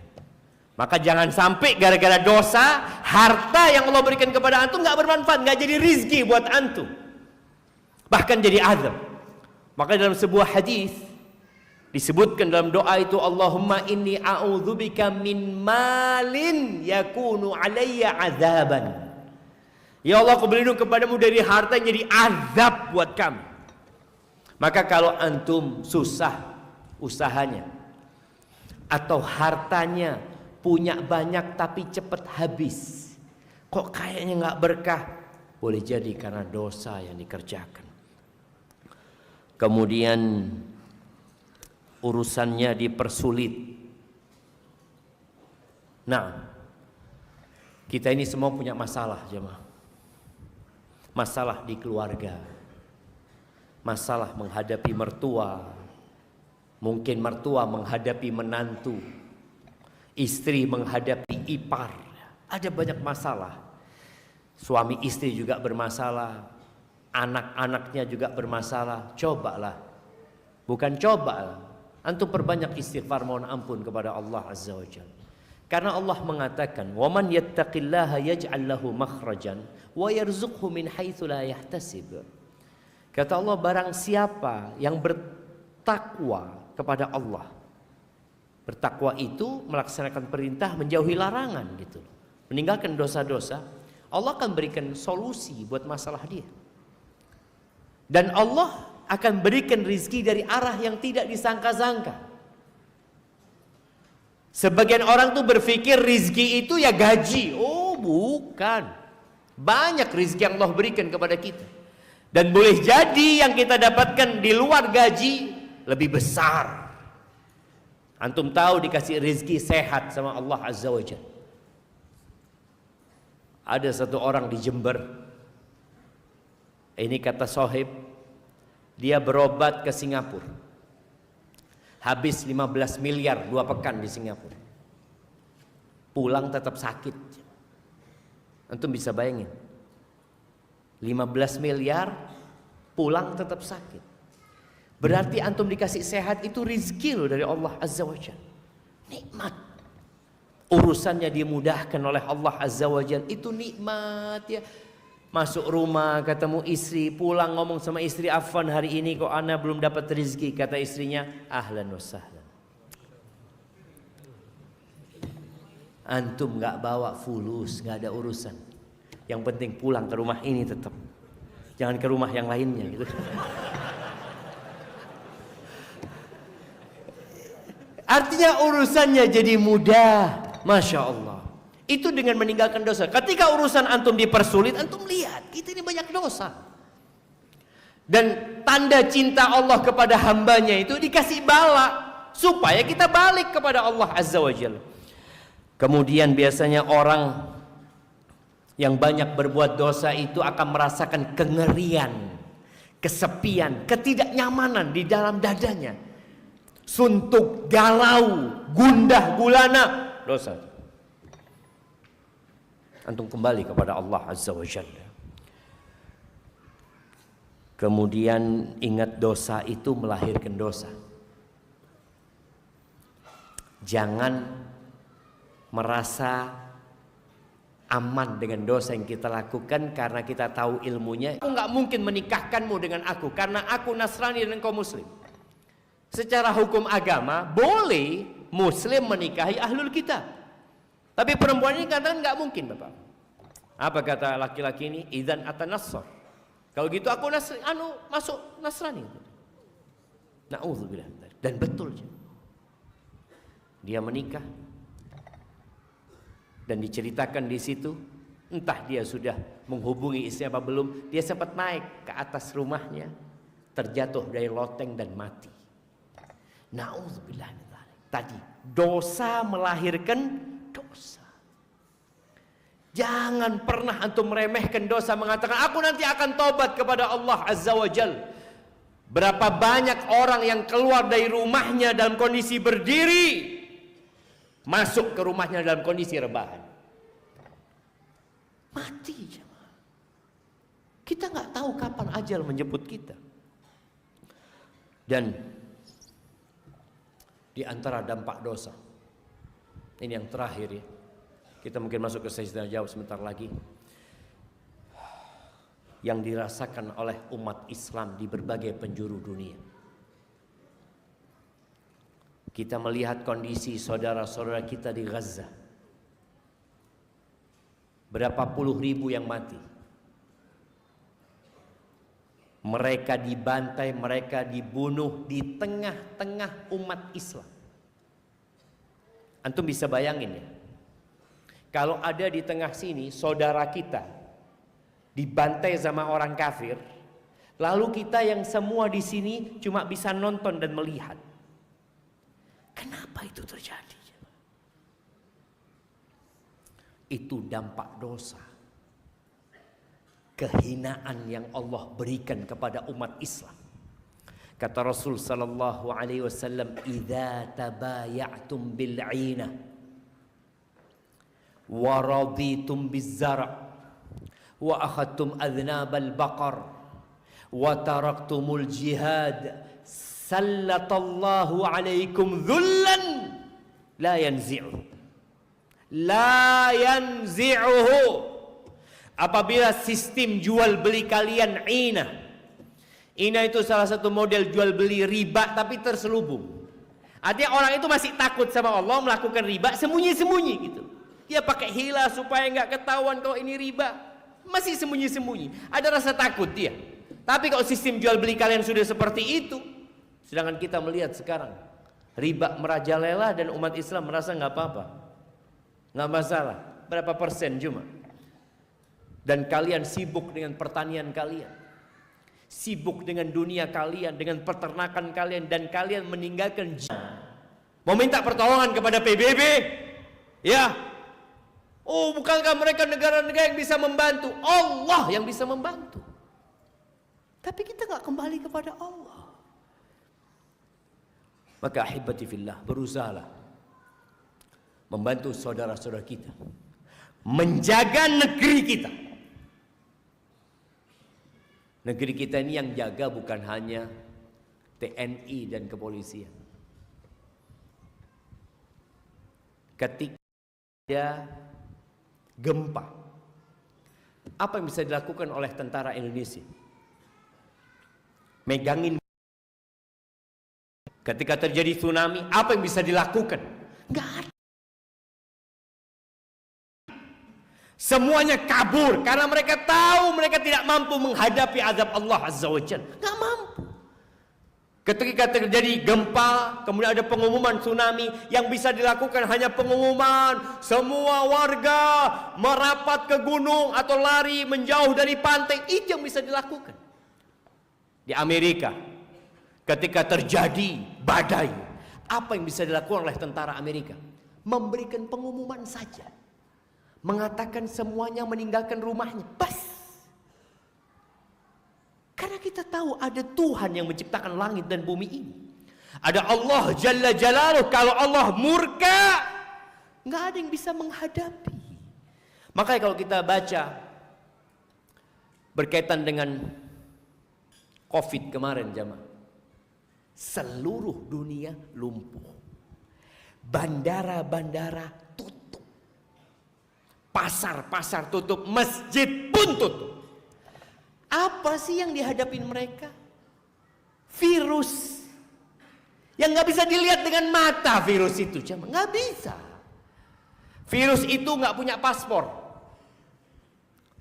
Maka jangan sampai gara-gara dosa harta yang Allah berikan kepada antum nggak bermanfaat, nggak jadi rizki buat antum, bahkan jadi azab. Maka dalam sebuah hadis disebutkan dalam doa itu, Allahumma inni a'udzubika min malin yakunu alayya azaban. Ya Allah, aku berlindung kepadamu dari harta yang jadi azab buat kami. Maka kalau antum susah usahanya, atau hartanya punya banyak tapi cepat habis, kok kayaknya nggak berkah, boleh jadi karena dosa yang dikerjakan. Kemudian urusannya dipersulit. Nah, kita ini semua punya masalah, jemaah. Masalah di keluarga, masalah menghadapi mertua, mungkin mertua menghadapi menantu, istri menghadapi ipar. Ada banyak masalah. Suami istri juga bermasalah, anak-anaknya juga bermasalah. Cobalah, bukan cobalah, antum perbanyak istighfar mohon ampun kepada Allah Azza wa Jalla. Karena Allah mengatakan, "Waman yattaqillaha yaj'al lahu makhrajan wa yarzuqhu min haitsu la yahtasib." Kata Allah, barang siapa yang bertakwa kepada Allah. Bertakwa itu melaksanakan perintah, menjauhi larangan gitu. Meninggalkan dosa-dosa, Allah akan berikan solusi buat masalah dia. Dan Allah akan berikan rizki dari arah yang tidak disangka-sangka. Sebagian orang tuh berpikir rizki itu ya gaji. Oh bukan. Banyak rizki yang Allah berikan kepada kita. Dan boleh jadi yang kita dapatkan di luar gaji lebih besar. Antum tahu dikasih rizki sehat sama Allah Azza wa Jalla. Ada satu orang di Jember. Ini kata sohib, dia berobat ke Singapura. Habis 15 miliar 2 pekan di Singapura. Pulang tetap sakit. Antum bisa bayangin. 15 miliar pulang tetap sakit. Berarti antum dikasih sehat itu rizki loh dari Allah Azza wa Jalla. Nikmat. Urusannya dimudahkan oleh Allah Azza wa Jalla, itu nikmat ya. Masuk rumah ketemu istri, pulang ngomong sama istri, "Afwan, hari ini kok ana belum dapat rezeki." Kata istrinya, "Ahlan wa sahlan." Antum nggak bawa fulus, nggak ada urusan. Yang penting pulang ke rumah ini tetap. Jangan ke rumah yang lainnya gitu. Artinya urusannya jadi mudah, Masya Allah. Itu dengan meninggalkan dosa. Ketika urusan antum dipersulit, antum lihat kita ini banyak dosa. Dan tanda cinta Allah kepada hambanya itu dikasih bala supaya kita balik kepada Allah Azza wa Jalla. Kemudian biasanya orang yang banyak berbuat dosa itu akan merasakan kengerian, kesepian, ketidaknyamanan di dalam dadanya. Suntuk, galau, gundah gulana, dosa. Antum kembali kepada Allah Azza wa Jalla. Kemudian ingat dosa itu melahirkan dosa. Jangan merasa aman dengan dosa yang kita lakukan karena kita tahu ilmunya. Aku nggak mungkin menikahkanmu dengan aku karena aku Nasrani dan engkau Muslim. Secara hukum agama boleh Muslim menikahi ahlul kitab. Tapi perempuan ini katakan nggak mungkin, Bapak. Apa kata laki-laki ini? Idzan atanassar. Kalau gitu aku masuk Nasrani. Na'udzubillah. Dan betul. Dia menikah. Dan diceritakan di situ, entah dia sudah menghubungi istri apa belum, dia sempat naik ke atas rumahnya, terjatuh dari loteng dan mati. Na'udzubillah. Tadi dosa melahirkan dosa. Jangan pernah antum meremehkan dosa, mengatakan aku nanti akan tobat kepada Allah Azza wa Jal. Berapa banyak orang yang keluar dari rumahnya dalam kondisi berdiri, masuk ke rumahnya dalam kondisi rebahan, mati. Kita nggak tahu kapan ajal menjemput kita. Dan di antara dampak dosa, ini yang terakhir ya, kita mungkin masuk ke sesi tanya jawab sebentar lagi, yang dirasakan oleh umat Islam di berbagai penjuru dunia. Kita melihat kondisi saudara-saudara kita di Gaza. Berapa puluh ribu yang mati. Mereka dibantai, mereka dibunuh di tengah-tengah umat Islam. Antum bisa bayangin ya, kalau ada di tengah sini saudara kita dibantai sama orang kafir, lalu kita yang semua di sini cuma bisa nonton dan melihat. Kenapa itu terjadi? Itu dampak dosa, kehinaan yang Allah berikan kepada umat Islam. Kata Rasul sallallahu alaihi wasallam, "Idza tabaya'tum bil 'ainah wa raditum biz zar' wa akhadtum adnabal baqar wa taraktumul jihad, sallatallahu alaikum dhullan la yanzi'u." La yanzi'uhu. Apabila sistem jual beli kalian ina itu salah satu model jual beli riba tapi terselubung. Artinya orang itu masih takut sama Allah, melakukan riba sembunyi-sembunyi gitu. Dia pakai hila supaya nggak ketahuan kalau ini riba, masih sembunyi-sembunyi. Ada rasa takut dia. Tapi kalau sistem jual beli kalian sudah seperti itu, sedangkan kita melihat sekarang riba merajalela dan umat Islam merasa nggak apa-apa. Nggak masalah, berapa persen cuma. Dan kalian sibuk dengan pertanian kalian, sibuk dengan dunia kalian, dengan peternakan kalian, dan kalian meninggalkan mau minta pertolongan kepada PBB, ya. Oh, bukankah mereka negara-negara yang bisa membantu? Allah yang bisa membantu. Tapi kita nggak kembali kepada Allah. Maka ahibati fillah, berusahalah membantu saudara-saudara kita menjaga negeri kita. Negeri kita ini yang jaga bukan hanya TNI dan kepolisian. Ketika ada gempa, apa yang bisa dilakukan oleh tentara Indonesia? Megangin. Ketika terjadi tsunami, apa yang bisa dilakukan? Nggak ada. Semuanya kabur karena mereka tahu mereka tidak mampu menghadapi azab Allah Azza wa Jalla. Nggak mampu. Ketika terjadi gempa, kemudian ada pengumuman tsunami, yang bisa dilakukan hanya pengumuman, semua warga merapat ke gunung atau lari menjauh dari pantai. Itu yang bisa dilakukan. Di Amerika, ketika terjadi badai, apa yang bisa dilakukan oleh tentara Amerika? Memberikan pengumuman saja, mengatakan semuanya meninggalkan rumahnya, bas. Karena kita tahu ada Tuhan yang menciptakan langit dan bumi ini. Ada Allah Jalla Jalaluh. Kalau Allah murka, nggak ada yang bisa menghadapi. Makanya kalau kita baca berkaitan dengan COVID kemarin, jamaah, seluruh dunia lumpuh. Bandara-bandara tutup. Pasar-pasar tutup, masjid pun tutup. Apa sih yang dihadapin mereka? Virus yang nggak bisa dilihat dengan mata. Virus itu nggak bisa. Virus itu nggak punya paspor.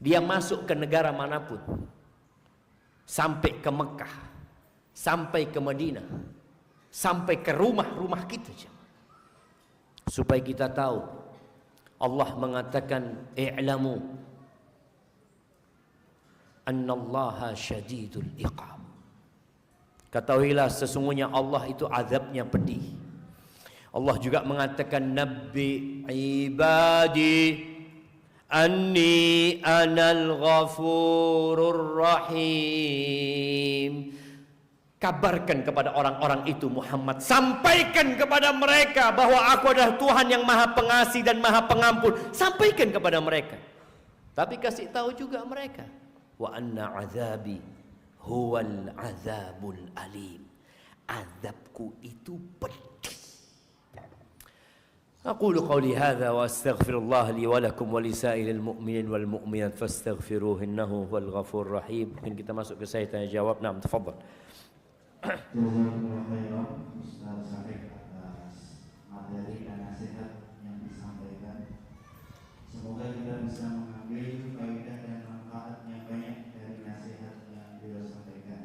Dia masuk ke negara manapun, sampai ke Mekah, sampai ke Madinah, sampai ke rumah-rumah kita. Supaya kita tahu, Allah mengatakan, i'lamu annallaha syadidul iqab. Ketahuilah sesungguhnya Allah itu azabnya pedih. Allah juga mengatakan, nabbi ibadi anni anal ghafurur rahim. Kabarkan kepada orang-orang itu Muhammad, sampaikan kepada mereka bahwa aku adalah Tuhan yang maha pengasih dan maha pengampun. Sampaikan kepada mereka. Tapi kasih tahu juga mereka, wa anna azabi huwal azabul alim. Azabku itu pedih. Aqulu qawli hadza wa astaghfirullah li wa lakum wa li sa'iril mu'minin wal mu'minat fastaghfiruhu innahu huwal ghafurur rahim. Mungkin kita masuk ke saya tanya jawab. Naam, tafadhal. Jazakumullah khairan Ustaz Syarif atas materi dan nasihat yang disampaikan. Semoga kita bisa mengambil faedah dan manfaat yang banyak dari nasihat yang beliau sampaikan.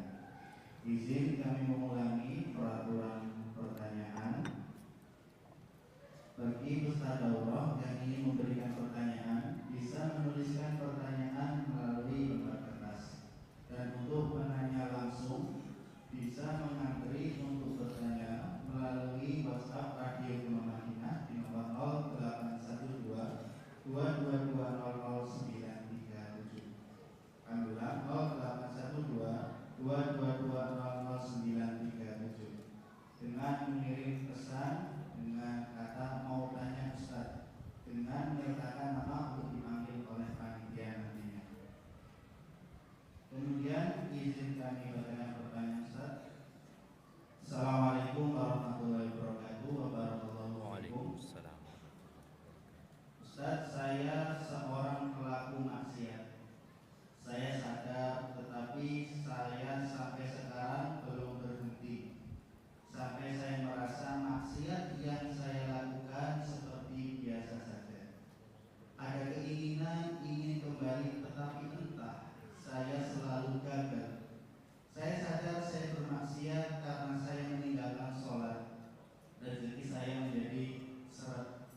peserta daurah yang ingin memberikan pertanyaan bisa menuliskan pertanyaan melalui lembar kertas. Dan untuk penanya langsung bisa mengantri untuk bertanya melalui WhatsApp Radio Madinah di nomor 0812 22200937. Kami ulang 0812 22200937 dengan mengirim pesan dengan kata mau tanya Ustaz dengan menyertakan nama untuk dipanggil oleh panitia nantinya. Kemudian izin kami bertanya pertanyaan Ustaz. Assalamualaikum warahmatullahi wabarakatuh. Waalaikumsalam. Ustaz, saya seorang pelaku maksiat. Saya sadar, tetapi saya sampai sekarang belum berhenti. Sampai saya merasa maksiat yang saya lakukan seperti biasa saja. Ada keinginan ingin kembali, tetapi entah saya selalu gagal. Saya sadar saya bermaksiat karena saya meninggalkan sholat. Rezeki saya menjadi seret.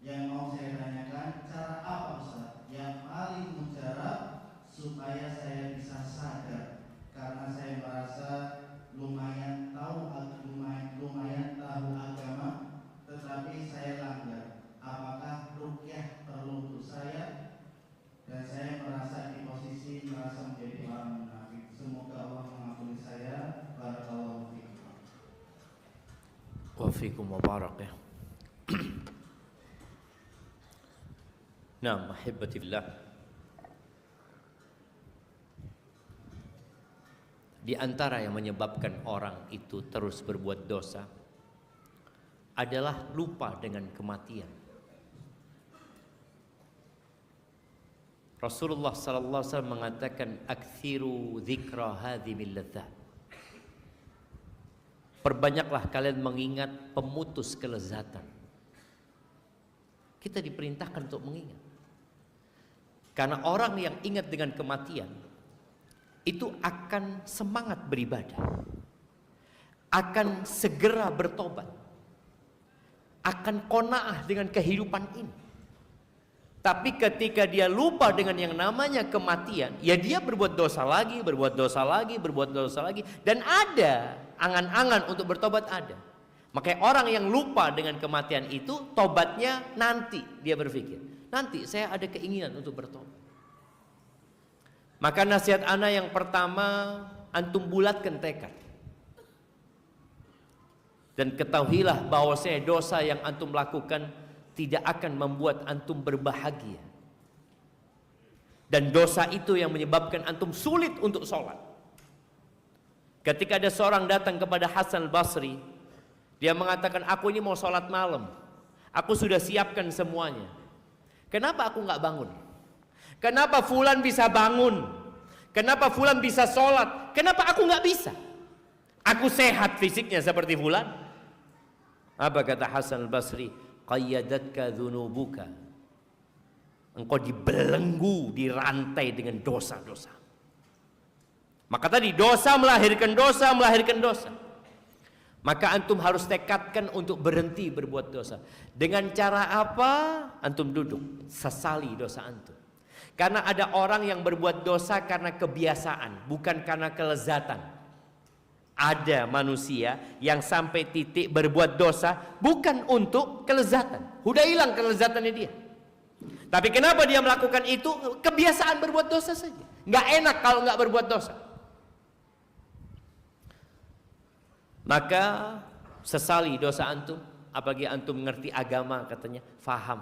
Yang mau saya tanyakan, cara apa Ustaz yang paling mujarab supaya saya bisa sadar? Karena saya merasa lumayan tahu agama, tetapi saya langgar. Apakah ruqyah perlu untuk saya? Dan saya merasa di posisi merasa menjadi orang munafik. Semoga Allah mengampuni saya. Barakallahu fikum. Wa fikum wa barak ya. Nah, mahabbatillah. Di antara yang menyebabkan orang itu terus berbuat dosa adalah lupa dengan kematian. Rasulullah sallallahu alaihi wasallam mengatakan aktsiru dzikra hadhimil ladzat. Perbanyaklah kalian mengingat pemutus kelezatan. Kita diperintahkan untuk mengingat. Karena orang yang ingat dengan kematian itu akan semangat beribadah, akan segera bertobat, akan qanaah dengan kehidupan ini. Tapi ketika dia lupa dengan yang namanya kematian, ya dia berbuat dosa lagi, berbuat dosa lagi, berbuat dosa lagi. Dan ada angan-angan untuk bertobat ada. Makanya orang yang lupa dengan kematian itu, tobatnya nanti dia berpikir. Nanti saya ada keinginan untuk bertobat. Maka nasihat ana yang pertama, antum bulatkan tekad. Dan ketahuilah bahwasanya dosa yang antum lakukan tidak akan membuat antum berbahagia. Dan dosa itu yang menyebabkan antum sulit untuk sholat. Ketika ada seorang datang kepada Hasan al-Basri, dia mengatakan, aku ini mau sholat malam, aku sudah siapkan semuanya. Kenapa aku nggak bangun? Kenapa fulan bisa bangun? Kenapa fulan bisa sholat? Kenapa aku nggak bisa? Aku sehat fisiknya seperti fulan. Apa kata Hasan al-Basri? Qayyadatka dzunubuka. Engkau dibelenggu, dirantai dengan dosa-dosa. Maka tadi dosa melahirkan dosa, melahirkan dosa. Maka antum harus tekadkan untuk berhenti berbuat dosa. Dengan cara apa? Antum duduk, sesali dosa antum. Karena ada orang yang berbuat dosa karena kebiasaan, bukan karena kelezatan. Ada manusia yang sampai titik berbuat dosa bukan untuk kelezatan. Udah hilang kelezatannya dia. Tapi kenapa dia melakukan itu? Kebiasaan berbuat dosa saja. Nggak enak kalau nggak berbuat dosa. Maka sesali dosa antum. Apalagi antum mengerti agama katanya, faham.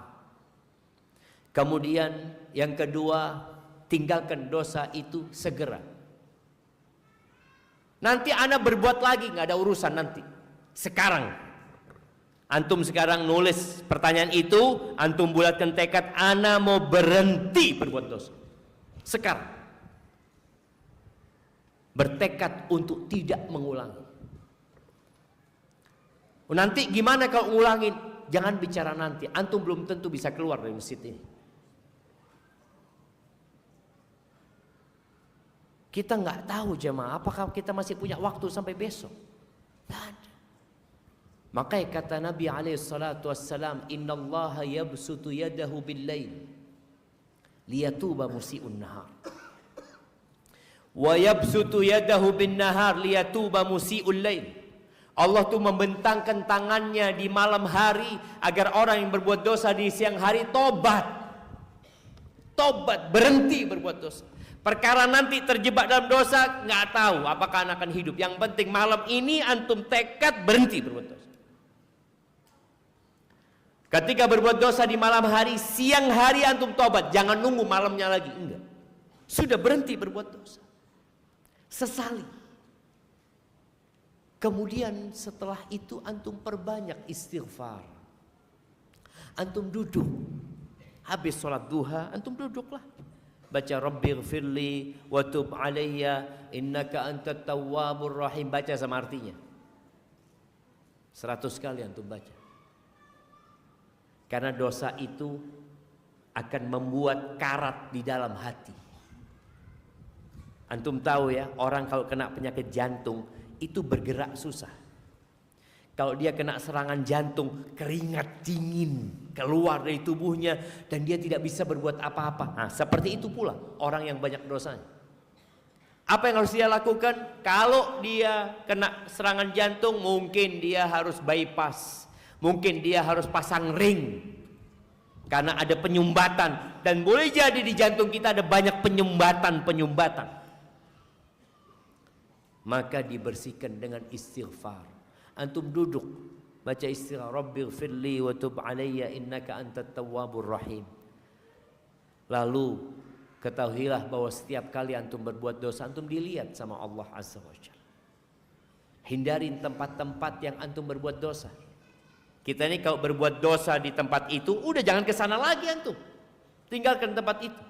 Kemudian yang kedua, tinggalkan dosa itu segera. Nanti ana berbuat lagi, nggak ada urusan nanti. Sekarang, antum sekarang nulis pertanyaan itu, antum bulatkan tekad, ana mau berhenti berbuat dosa. Sekarang, bertekad untuk tidak mengulangi. Nanti gimana kalau ngulangin? Jangan bicara nanti, antum belum tentu bisa keluar dari masjid ini. Kita nggak tahu jemaah, apakah kita masih punya waktu sampai besok? Tidak ada. Makanya kata Nabi alaihi salatu wassalam, innallaha yabsutu yadahu bil-lail liyatuba musii'un nahar. Wa yabsutu yadahu bin-nahar liyatuba musii'ul lail. Allah tuh membentangkan tangannya di malam hari agar orang yang berbuat dosa di siang hari tobat. Tobat, berhenti berbuat dosa. Perkara nanti terjebak dalam dosa, nggak tahu apakah akan hidup. Yang penting malam ini antum tekad berhenti berbuat dosa. Ketika berbuat dosa di malam hari, siang hari antum tobat, jangan nunggu malamnya lagi. Enggak. Sudah berhenti berbuat dosa. Sesali. Kemudian setelah itu antum perbanyak istighfar. Antum duduk. Habis sholat duha, antum duduklah. Baca Rabbighfirli wa tub alayya innaka antat tawwabur rahim. Baca sama artinya. 100 kali antum baca. Karena dosa itu akan membuat karat di dalam hati. Antum tahu ya, orang kalau kena penyakit jantung itu bergerak susah. Kalau dia kena serangan jantung, keringat dingin keluar dari tubuhnya dan dia tidak bisa berbuat apa-apa. Nah, seperti itu pula orang yang banyak dosanya. Apa yang harus dia lakukan? Kalau dia kena serangan jantung, mungkin dia harus bypass. Mungkin dia harus pasang ring karena ada penyumbatan, dan boleh jadi di jantung kita ada banyak penyumbatan. Maka dibersihkan dengan istighfar. Antum duduk baca istighfar, Rabbighfirli wa tub alayya innaka antat tawwabur rahim. Lalu ketahuilah bahwa setiap kali antum berbuat dosa, antum dilihat sama Allah Azza wa Jalla. Hindarin tempat-tempat yang antum berbuat dosa. Kita ini kalau berbuat dosa di tempat itu, udah jangan ke sana lagi antum. Tinggalkan tempat itu.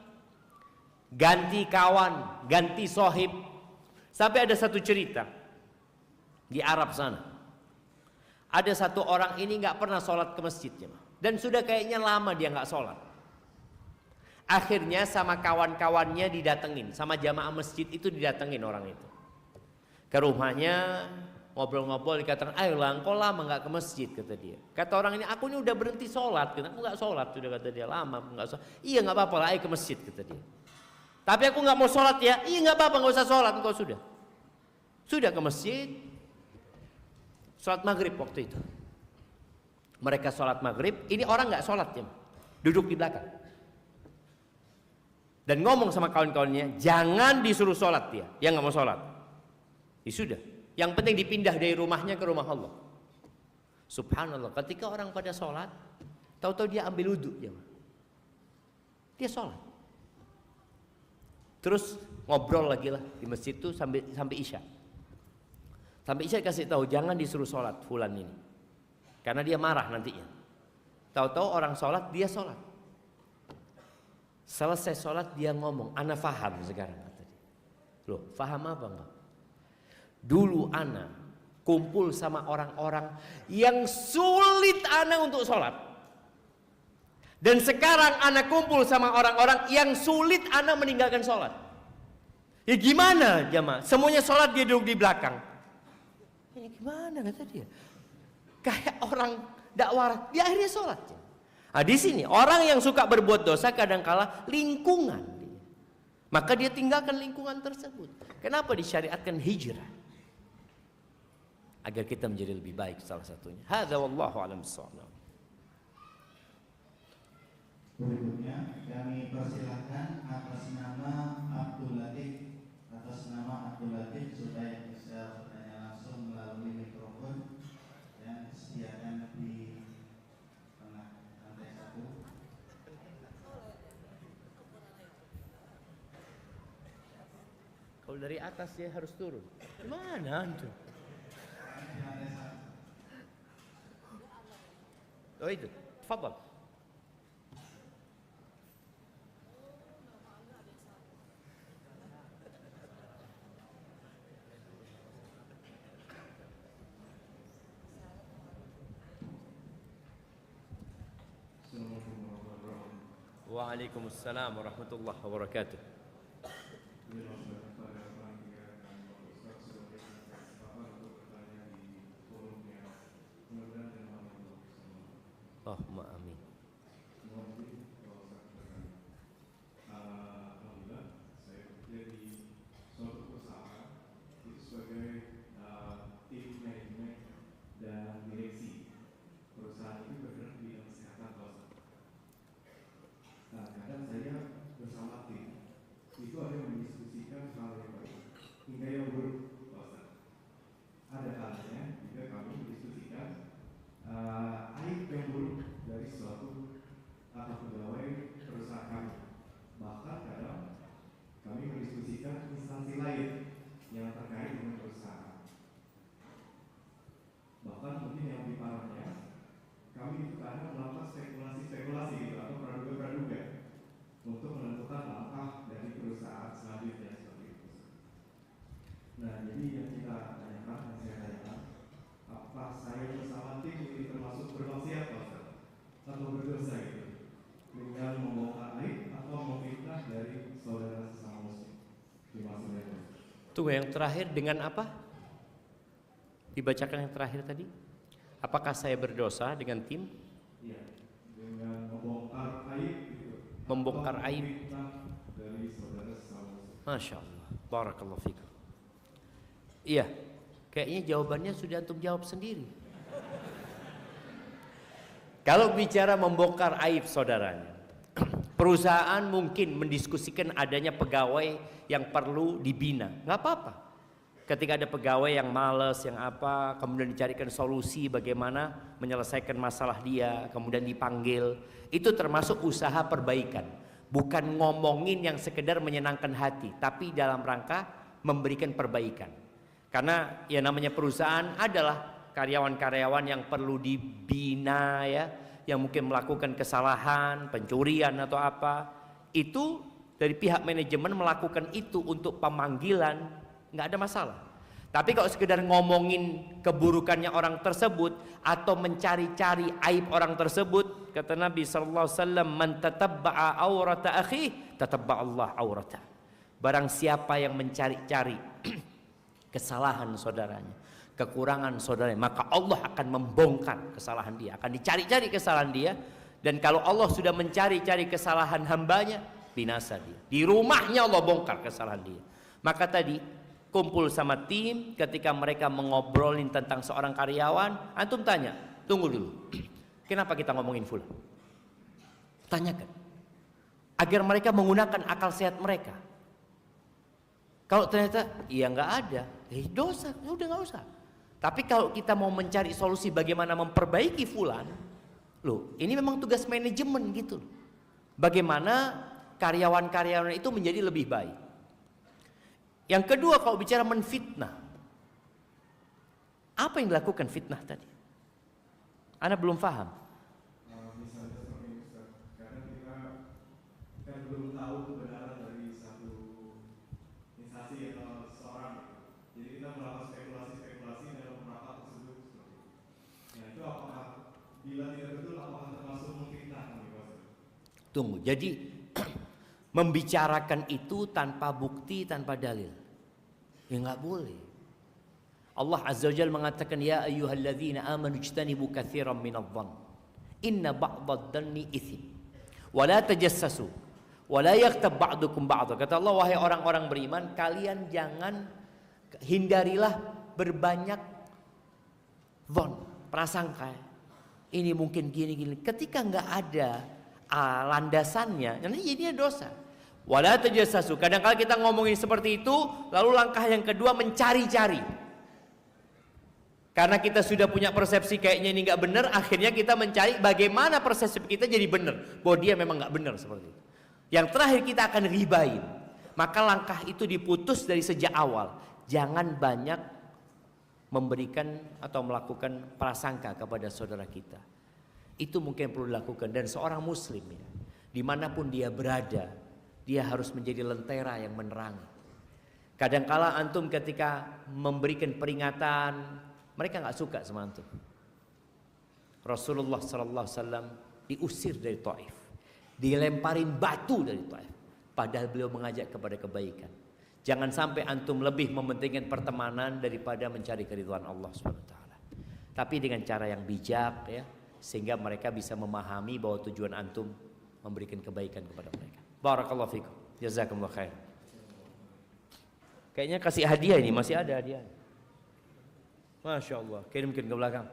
Ganti kawan, ganti sohib. Sampai ada satu cerita di Arab sana. Ada satu orang ini nggak pernah sholat ke masjidnya, dan sudah kayaknya lama dia nggak sholat. Akhirnya sama kawan-kawannya didatengin, sama jamaah masjid itu didatengin orang itu ke rumahnya. Ngobrol-ngobrol, dikatakan, ayolah engkau lama nggak ke masjid, kata dia. Kata orang ini, aku ini udah berhenti sholat, aku nggak sholat sudah, kata dia. Lama aku nggak sholat. Iya nggak apa-apa lah, ayo ke masjid, kata dia. Tapi aku nggak mau sholat ya. Iya nggak apa-apa, nggak usah sholat, engkau sudah ke masjid. Sholat maghrib waktu itu. Mereka sholat maghrib, ini orang nggak sholat ya, duduk di belakang dan ngomong sama kawan-kawannya, jangan disuruh sholat dia nggak mau sholat. Ya sudah. Yang penting dipindah dari rumahnya ke rumah Allah. Subhanallah, ketika orang pada sholat, tahu-tahu dia ambil wudhu, dia sholat. Terus ngobrol lagi lah di masjid itu sampai isya. Sampai isya kasih tahu jangan disuruh sholat fulan ini, karena dia marah nantinya. Tahu-tahu orang sholat, dia sholat. Selesai sholat dia ngomong, ana faham sekarang, kata dia. Loh, faham apa enggak? Dulu ana kumpul sama orang-orang yang sulit ana untuk sholat, dan sekarang ana kumpul sama orang-orang yang sulit ana meninggalkan sholat. Ya gimana jamaah? Semuanya sholat, dia duduk di belakang. Ya gimana, kata dia? Kayak orang dakwah, dia akhirnya sholat. Nah, di sini orang yang suka berbuat dosa kadangkala lingkungan, maka dia tinggalkan lingkungan tersebut. Kenapa disyariatkan hijrah? Agar kita menjadi lebih baik, salah satunya. Hadza wallahu a'lam bissawab. Berikutnya kami persilahkan atas nama Abdul Latif, supaya bisa bertanya langsung melalui mikrofon yang disediakan di tengah lantai 1. Kalau dari atas ya harus turun. Gimana antum? Oh itu, tafadhal. Waalaikumsalam warahmatullahi wabarakatuh. Mudah-mudahan Tunggu, yang terakhir dengan apa? Dibacakan yang terakhir tadi. Apakah saya berdosa dengan tim? Iya, dengan membongkar aib gitu. Membongkar Atau aib. fitnah dari saudara sesama muslim. Masya Allah, barakallahu fikum. Iya, kayaknya jawabannya sudah antum jawab sendiri. Kalau bicara membongkar aib saudaranya, perusahaan mungkin mendiskusikan adanya pegawai yang perlu dibina, nggak apa-apa. Ketika ada pegawai yang malas, yang apa, kemudian dicarikan solusi bagaimana menyelesaikan masalah dia, kemudian dipanggil, itu termasuk usaha perbaikan. Bukan ngomongin yang sekedar menyenangkan hati, tapi dalam rangka memberikan perbaikan. Karena ya namanya perusahaan adalah karyawan-karyawan yang perlu dibina ya, yang mungkin melakukan kesalahan, pencurian atau apa. Itu dari pihak manajemen melakukan itu untuk pemanggilan, nggak ada masalah. Tapi kalau sekedar ngomongin keburukannya orang tersebut atau mencari-cari aib orang tersebut, kata Nabi sallallahu alaihi wasallam, "Man tatabba'a aurata akhi, tatabba'a Allah aurata." Barang siapa yang mencari-cari kesalahan saudaranya, kekurangan saudaranya, maka Allah akan membongkar kesalahan dia, akan dicari-cari kesalahan dia. Dan kalau Allah sudah mencari-cari kesalahan hambanya, binasa dia. Di rumahnya Allah bongkar kesalahan dia. Maka tadi kumpul sama tim, ketika mereka mengobrolin tentang seorang karyawan, antum tanya, tunggu dulu, kenapa kita ngomongin fulan? Tanyakan, agar mereka menggunakan akal sehat mereka. Kalau ternyata iya nggak ada, dosa, udah nggak usah. Tapi kalau kita mau mencari solusi bagaimana memperbaiki fulan, loh, ini memang tugas manajemen gitu. Bagaimana karyawan-karyawan itu menjadi lebih baik. Yang kedua, kalau bicara menfitnah, apa yang dilakukan fitnah tadi? Anda belum paham. Misalnya seperti ini Ustaz, karena kita kan belum tahu kebenaran dari satu instansi atau seorang gitu. Jadi kita melakukan spekulasi-spekulasi dalam rapat tersebut seperti itu. Nah itu apakah bila tidak betul apakah termasuk memfitnah kami Ustaz? Tunggu, jadi membicarakan itu tanpa bukti, tanpa dalil, ya nggak boleh. Allah Azza wa Jalla mengatakan, ya ayyuhalladzina amanu ijtanibu katsiran minadh-dhann inna ba'dadh-dhanni itsm wa la tajassasu wa la yaghtab ba'dukum ba'dha. Kata Allah, wahai orang-orang beriman, kalian jangan, hindarilah berbanyak dhon, prasangka. Ini mungkin gini-gini. Ketika nggak ada landasannya, nanti jadinya dosa. Wala tajassasu. Kadang-kadang kita ngomongin seperti itu, lalu langkah yang kedua mencari-cari. Karena kita sudah punya persepsi kayaknya ini nggak benar, akhirnya kita mencari bagaimana persepsi kita jadi benar, bahwa dia memang nggak benar seperti itu. Yang terakhir kita akan ribain. Maka langkah itu diputus dari sejak awal. Jangan banyak memberikan atau melakukan prasangka kepada saudara kita. Itu mungkin perlu dilakukan. Dan seorang muslim ya, dimanapun dia berada, dia harus menjadi lentera yang menerangi. Kadangkala antum ketika memberikan peringatan, mereka nggak suka sama antum. Rasulullah sallallahu alaihi wasallam diusir dari Taif, dilemparin batu dari Taif, padahal beliau mengajak kepada kebaikan. Jangan sampai antum lebih mementingkan pertemanan daripada mencari keridhaan Allah Subhanahu wa taala. Tapi dengan cara yang bijak ya, sehingga mereka bisa memahami bahwa tujuan antum memberikan kebaikan kepada mereka. Barakallahu fikum. Jazakumullah khair. Kayaknya kasih hadiah ini, masih ada hadiah. Masya Allah, kirimkan ke belakang.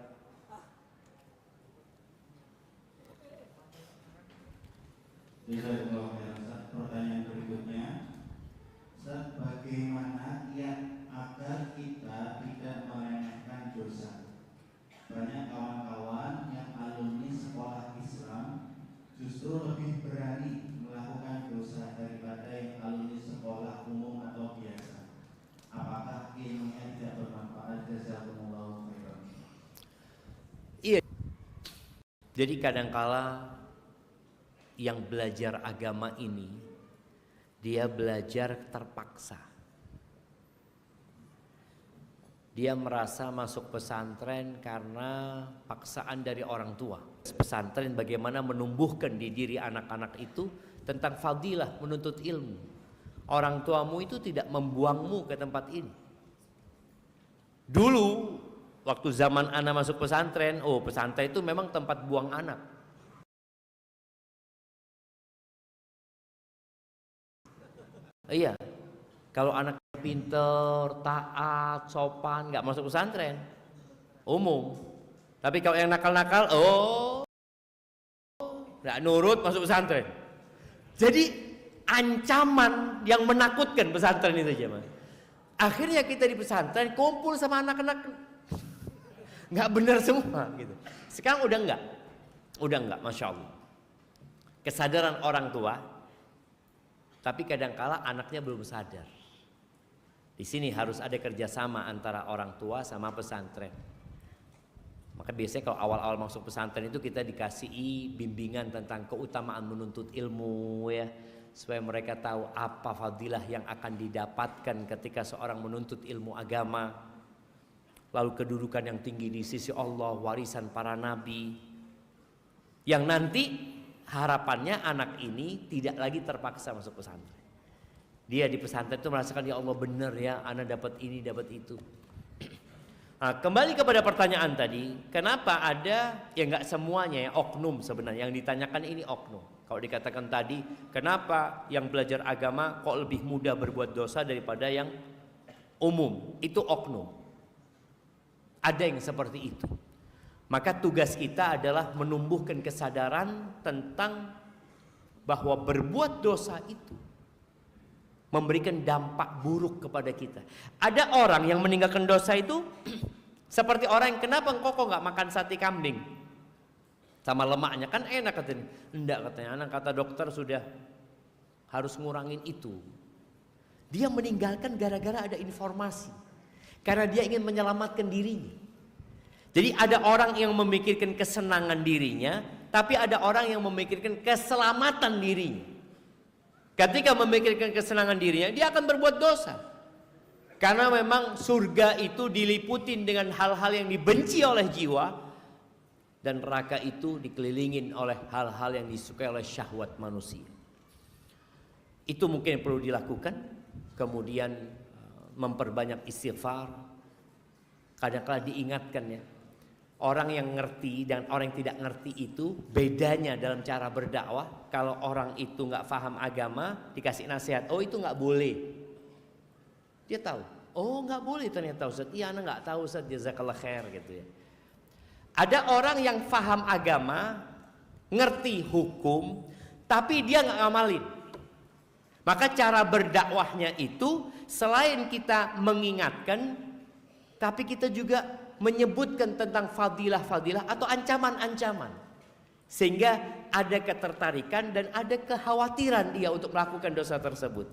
Jazakumullah khairan, Ustaz. Pertanyaan berikutnya, Ustaz, bagaimana agar kita tidak meremehkan dosa? Banyak kawan-kawan yang alumni sekolah Islam justru lebih berani melakukan dosa daripada yang alumni sekolah umum atau biasa. Apakah ilmunya tidak bermanfaat? Jazakumullah khairan. Iya. Jadi kadangkala yang belajar agama ini, dia belajar terpaksa. Dia merasa masuk pesantren karena paksaan dari orang tua. Pesantren bagaimana menumbuhkan di diri anak-anak itu tentang fadilah menuntut ilmu. Orang tuamu itu tidak membuangmu ke tempat ini. Dulu waktu zaman ana masuk pesantren, pesantren itu memang tempat buang anak. Iya, kalau anak pinter, taat, sopan, nggak masuk pesantren, umum. Tapi kalau yang nakal-nakal, nggak nurut masuk pesantren. Jadi ancaman yang menakutkan pesantren itu jemaah. Akhirnya kita di pesantren kumpul sama anak-anak nggak benar semua gitu. Sekarang udah nggak, masya Allah. Kesadaran orang tua, tapi kadangkala anaknya belum sadar. Di sini harus ada kerjasama antara orang tua sama pesantren. Maka biasanya kalau awal-awal masuk pesantren itu kita dikasih bimbingan tentang keutamaan menuntut ilmu ya, supaya mereka tahu apa fadilah yang akan didapatkan ketika seorang menuntut ilmu agama, lalu kedudukan yang tinggi di sisi Allah, warisan para nabi, yang nanti harapannya anak ini tidak lagi terpaksa masuk pesantren. Dia di pesantren itu merasakan, ya Allah benar ya, anak dapat ini dapat itu. Nah, kembali kepada pertanyaan tadi, kenapa ada ya nggak semuanya ya oknum sebenarnya yang ditanyakan ini oknum. Kalau dikatakan tadi, kenapa yang belajar agama kok lebih mudah berbuat dosa daripada yang umum? Itu oknum. Ada yang seperti itu. Maka tugas kita adalah menumbuhkan kesadaran tentang bahwa berbuat dosa itu memberikan dampak buruk kepada kita. Ada orang yang meninggalkan dosa itu seperti orang yang, kenapa engkau kok nggak makan sate kambing sama lemaknya, kan enak katanya. Enggak katanya, anak kata dokter sudah harus ngurangin itu. Dia meninggalkan gara-gara ada informasi, karena dia ingin menyelamatkan dirinya. Jadi ada orang yang memikirkan kesenangan dirinya, tapi ada orang yang memikirkan keselamatan dirinya. Ketika memikirkan kesenangan dirinya, dia akan berbuat dosa. Karena memang surga itu diliputin dengan hal-hal yang dibenci oleh jiwa, dan neraka itu dikelilingin oleh hal-hal yang disukai oleh syahwat manusia. Itu mungkin yang perlu dilakukan. Kemudian memperbanyak istighfar. Kadang-kadang diingatkan ya, orang yang ngerti dan orang yang tidak ngerti itu bedanya dalam cara berdakwah. Kalau orang itu nggak paham agama, dikasih nasihat, itu nggak boleh. Dia tahu, nggak boleh ternyata Ustaz. Iya, anak nggak tahu Ustaz, jazakallah khair gitu ya. Ada orang yang paham agama, ngerti hukum, tapi dia nggak ngamalin. Maka cara berdakwahnya itu selain kita mengingatkan, tapi kita juga menyebutkan tentang fadilah-fadilah atau ancaman-ancaman. Sehingga ada ketertarikan dan ada kekhawatiran dia untuk melakukan dosa tersebut.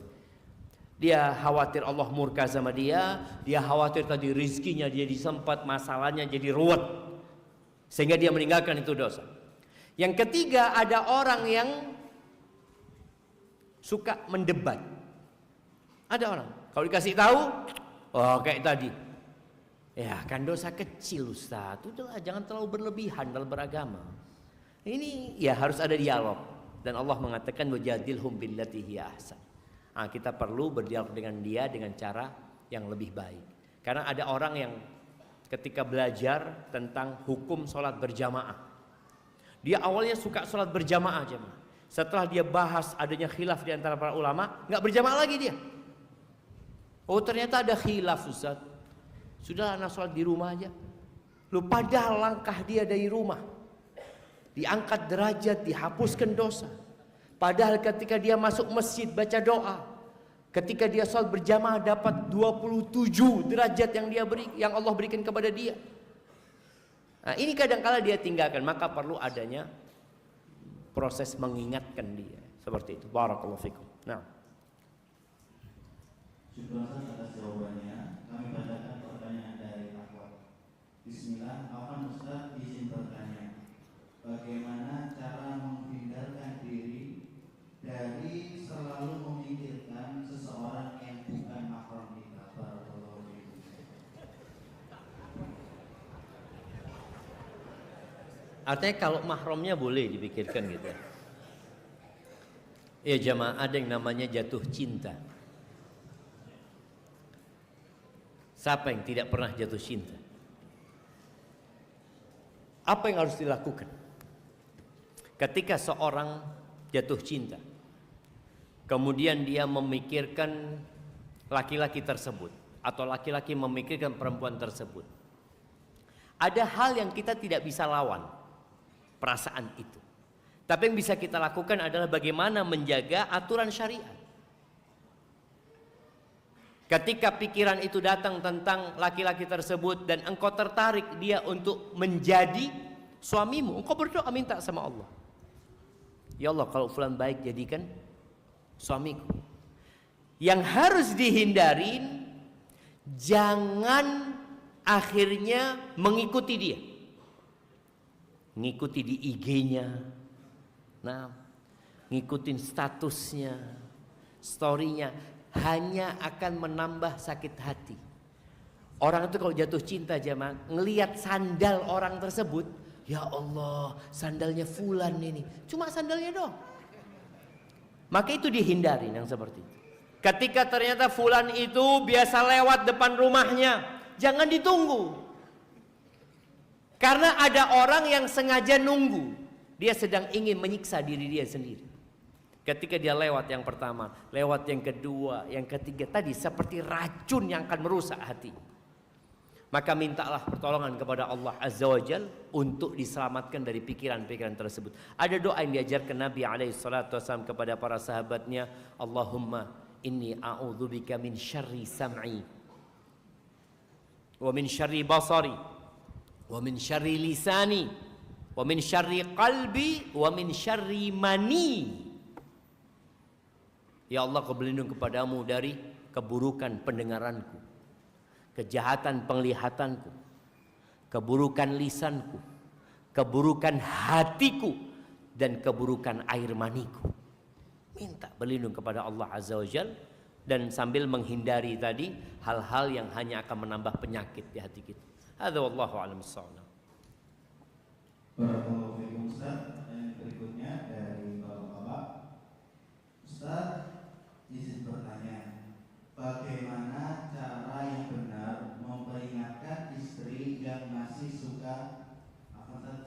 Dia khawatir Allah murka sama dia khawatir tadi rizkinya dia disempat, masalahnya jadi ruwet, sehingga dia meninggalkan itu dosa. Yang ketiga, ada orang yang suka mendebat. Ada orang kalau dikasih tahu, kayak tadi, ya kan dosa kecil Ustaz, udahlah jangan terlalu berlebihan dalam beragama. Ini ya harus ada dialog, dan Allah mengatakan wajadilhum billati hiya ahsan. Kita perlu berdialog dengan dia dengan cara yang lebih baik. Karena ada orang yang ketika belajar tentang hukum sholat berjamaah, dia awalnya suka sholat berjamaah jemaah. Setelah dia bahas adanya khilaf di antara para ulama, nggak berjamaah lagi dia. Ternyata ada khilaf Ustaz. Sudah anak sholat di rumah aja. Padahal langkah dia dari rumah diangkat derajat, dihapuskan dosa. Padahal ketika dia masuk masjid baca doa, ketika dia sholat berjamaah dapat 27 derajat yang Allah berikan kepada dia. Nah, ini kadang-kala dia tinggalkan, maka perlu adanya proses mengingatkan dia seperti itu. Barakallahu fikum. Nah, syukur atas jawabannya. Kami bacakan pertanyaan dari Akhwat. Bismillah, Afwan Ustaz izin bertanya, bagaimana cara menghindarkan diri dari selalu memikirkan seseorang yang bukan mahram kita? Barakallahu fikum. artinya kalau mahramnya boleh dipikirkan gitu. Ya jamaah, ada yang namanya jatuh cinta. Siapa yang tidak pernah jatuh cinta? Apa yang harus dilakukan ketika seorang jatuh cinta, kemudian dia memikirkan laki-laki tersebut atau laki-laki memikirkan perempuan tersebut? Ada hal yang kita tidak bisa lawan, perasaan itu. Tapi yang bisa kita lakukan adalah bagaimana menjaga aturan syariat. Ketika pikiran itu datang tentang laki-laki tersebut dan engkau tertarik dia untuk menjadi suamimu, engkau berdoa minta sama Allah, ya Allah, kalau fulan baik jadikan suamiku. Yang harus dihindarin, jangan akhirnya mengikuti dia, ngikuti di IG-nya, nah, ngikutin statusnya, story-nya, hanya akan menambah sakit hati. Orang itu kalau jatuh cinta jemaah, ngelihat sandal orang tersebut, ya Allah, sandalnya fulan ini, cuma sandalnya doang. Maka itu dihindarin yang seperti itu. Ketika ternyata fulan itu biasa lewat depan rumahnya, jangan ditunggu. Karena ada orang yang sengaja nunggu, dia sedang ingin menyiksa diri dia sendiri. Ketika dia lewat yang pertama, lewat yang kedua, yang ketiga, tadi seperti racun yang akan merusak hati. Maka mintalah pertolongan kepada Allah Azza wa Jal untuk diselamatkan dari pikiran-pikiran tersebut. Ada doa yang diajarkan Nabi SAW kepada para sahabatnya, Allahumma inni a'udzubika min syarri sam'i wa min syarri basari wa min syarri lisani wa min syarri qalbi wa min syarri mani. Ya Allah, aku berlindung kepadamu dari keburukan pendengaranku, kejahatan penglihatanku, keburukan lisanku, keburukan hatiku, dan keburukan air maniku. Minta berlindung kepada Allah Azza wa Jal, dan sambil menghindari tadi hal-hal yang hanya akan menambah penyakit di hati kita. Hadza wallahu a'lam bissawab. Barakallahu fiikum Ustaz. Dan berikutnya dari Bapak-bapak. Ustaz, izin bertanya, bagaimana cara yang benar memperingatkan istri yang masih suka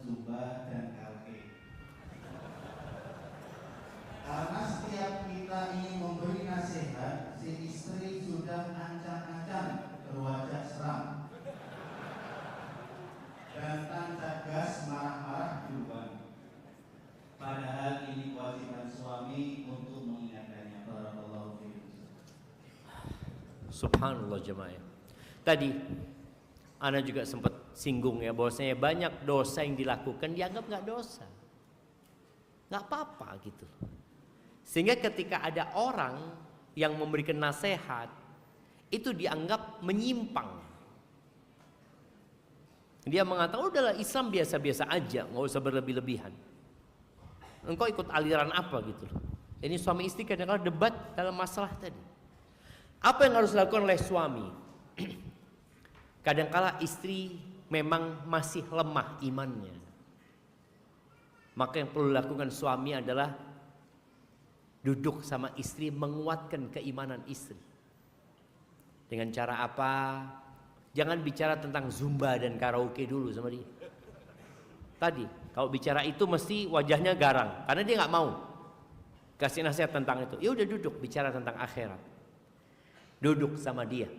zumba dan karaoke? Karena setiap kita ingin memberi nasihat, si istri sudah ancang-ancang berwajah seram dan tancap gas marah-marah duluan. Padahal ini kewajiban suami untuk mengingatkannya. Barakallahu fiikum. Subhanallah jemaah. Tadi ana juga sempat singgung ya, bahwasanya banyak dosa yang dilakukan dianggap nggak dosa, nggak apa-apa gitu. Sehingga ketika ada orang yang memberikan nasihat, itu dianggap menyimpang. Dia mengatakan, udahlah Islam biasa-biasa aja, nggak usah berlebih-lebihan. Engkau ikut aliran apa gitu loh. Ini suami istri kadang-kadang debat dalam masalah tadi. Apa yang harus dilakukan oleh suami? Kadang-kala istri memang masih lemah imannya. Maka yang perlu dilakukan suami adalah duduk sama istri, menguatkan keimanan istri. Dengan cara apa? Jangan bicara tentang zumba dan karaoke dulu sama dia. Tadi kalau bicara itu mesti wajahnya garang, karena dia nggak mau kasih nasihat tentang itu. Ya udah duduk bicara tentang akhirat. Duduk sama dia,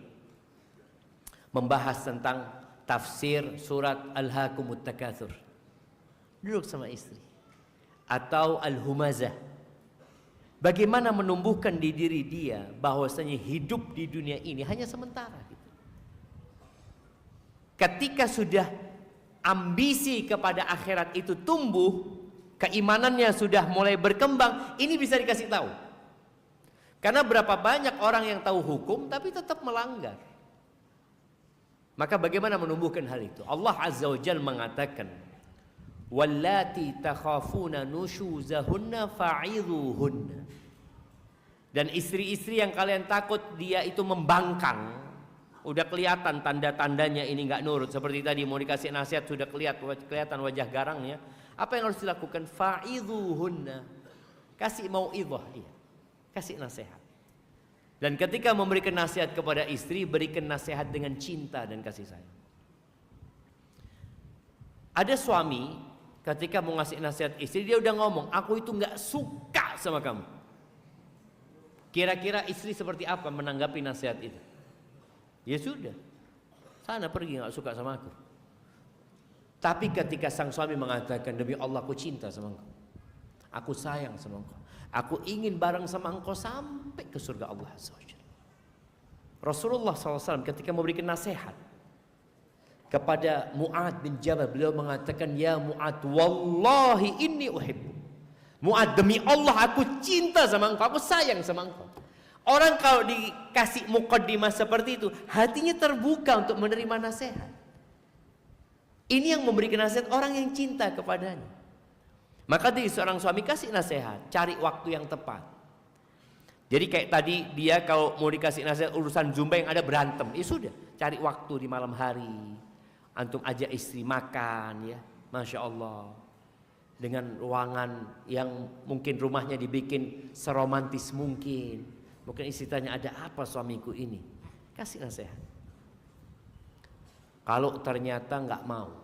membahas tentang tafsir surat Alhaakumut Takatsur. Duduk sama istri. Atau Al-Humazah. Bagaimana menumbuhkan di diri dia bahwasanya hidup di dunia ini hanya sementara gitu. Ketika sudah ambisi kepada akhirat itu tumbuh, keimanannya sudah mulai berkembang, ini bisa dikasih tahu. Karena berapa banyak orang yang tahu hukum tapi tetap melanggar. Maka bagaimana menumbuhkan hal itu? Allah Azza wa Jalla mengatakan, wallati takhafuna nushuzahunna fa'idhuhunna. Dan istri-istri yang kalian takut dia itu membangkang, udah kelihatan tanda-tandanya ini nggak nurut, seperti tadi mau dikasih nasihat sudah kelihatan wajah garangnya. Apa yang harus dilakukan? Fa'idhuhunna. Kasih mau'idhah dia, kasih nasihat. Dan ketika memberikan nasihat kepada istri, berikan nasihat dengan cinta dan kasih sayang. Ada suami ketika mau ngasih nasihat istri, dia udah ngomong, aku itu nggak suka sama kamu. Kira-kira istri seperti apa menanggapi nasihat itu? Ya sudah, sana pergi, nggak suka sama aku. Tapi ketika sang suami mengatakan, demi Allah aku cinta sama engkau, aku sayang sama engkau, aku ingin bareng sama engkau sampai ke surga Allah Azza wa Jalla. Rasulullah SAW ketika memberikan nasihat kepada Mu'ad bin Jabal, beliau mengatakan, ya Mu'ad, wallahi inni uhibbu. Mu'ad, demi Allah aku cinta sama engkau, aku sayang sama engkau. Orang kalau dikasih muqaddimah seperti itu, hatinya terbuka untuk menerima nasihat. Ini yang memberikan nasihat orang yang cinta kepadanya. Maka dari seorang suami kasih nasihat, cari waktu yang tepat. Jadi kayak tadi dia kalau mau dikasih nasihat urusan zumba yang ada berantem, ya sudah, cari waktu di malam hari. Antum ajak istri makan, ya, Masya Allah. Dengan ruangan yang mungkin rumahnya dibikin seromantis mungkin. Mungkin istri tanya, ada apa suamiku ini? Kasih nasihat. Kalau ternyata nggak mau,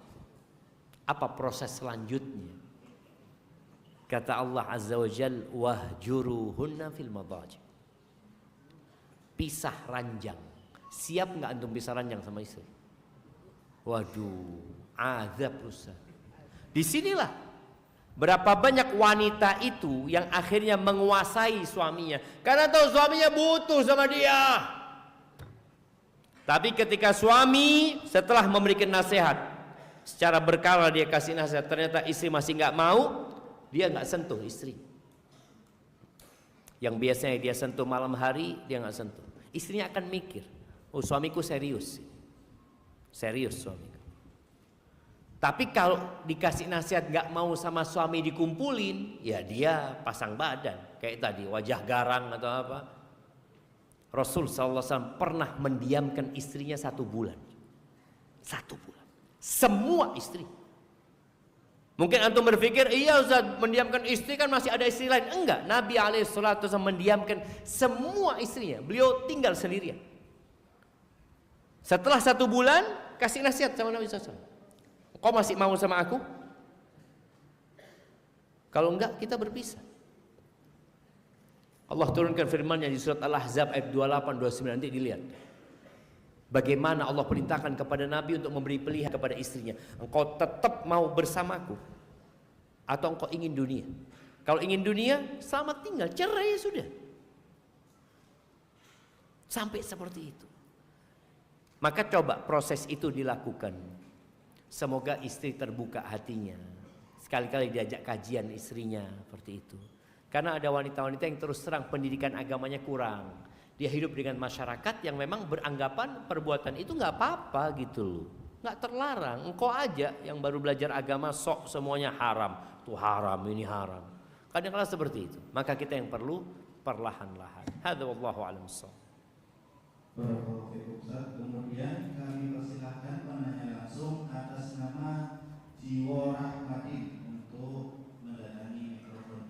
apa proses selanjutnya? Kata Allah Azza wa Jal, wahjuruhunna fil madaji. Pisah ranjang. Siap nggak antum pisah ranjang sama istri? Waduh, azab Ustaz. Disinilah berapa banyak wanita itu yang akhirnya menguasai suaminya karena tahu suaminya butuh sama dia. Tapi ketika suami setelah memberikan nasihat, secara berkala dia kasih nasihat, ternyata istri masih nggak mau, dia nggak sentuh istri. Yang biasanya dia sentuh malam hari, dia nggak sentuh. Istrinya akan mikir, oh suamiku serius, serius suamiku. Tapi kalau dikasih nasihat nggak mau sama suami dikumpulin, ya dia pasang badan kayak tadi, wajah garang atau apa. Rasul SAW pernah mendiamkan istrinya 1 bulan. 1 bulan. Semua istri. Mungkin antum berpikir, iya Ustaz, mendiamkan istri kan masih ada istri lain. Enggak, Nabi SAW mendiamkan semua istrinya. Beliau tinggal sendirian. Setelah 1 bulan, kasih nasihat sama Nabi SAW. Kau masih mau sama aku? Kalau enggak, kita berpisah. Allah turunkan firman-Nya di surat Al-Ahzab ayat 28-29, nanti dilihat. Bagaimana Allah perintahkan kepada Nabi untuk memberi pilihan kepada istrinya. Engkau tetap mau bersamaku atau engkau ingin dunia? Kalau ingin dunia, selamat tinggal, cerai sudah. Sampai seperti itu. Maka coba proses itu dilakukan. Semoga istri terbuka hatinya. Sekali-kali diajak kajian istrinya seperti itu. Karena ada wanita-wanita yang terus terang pendidikan agamanya kurang. Dia hidup dengan masyarakat yang memang beranggapan perbuatan itu nggak apa-apa gitu loh, nggak terlarang. Engkau aja yang baru belajar agama sok semuanya haram, tuh haram ini haram. Kadang-kadang seperti itu. Maka kita yang perlu perlahan-lahan. Hadza wallahu a'lam bissawab. Barakallahu fiikum Ustaz. Kemudian kami persilahkan penanya langsung atas nama Jiwo Rahmadin untuk mendatangi mikrofon.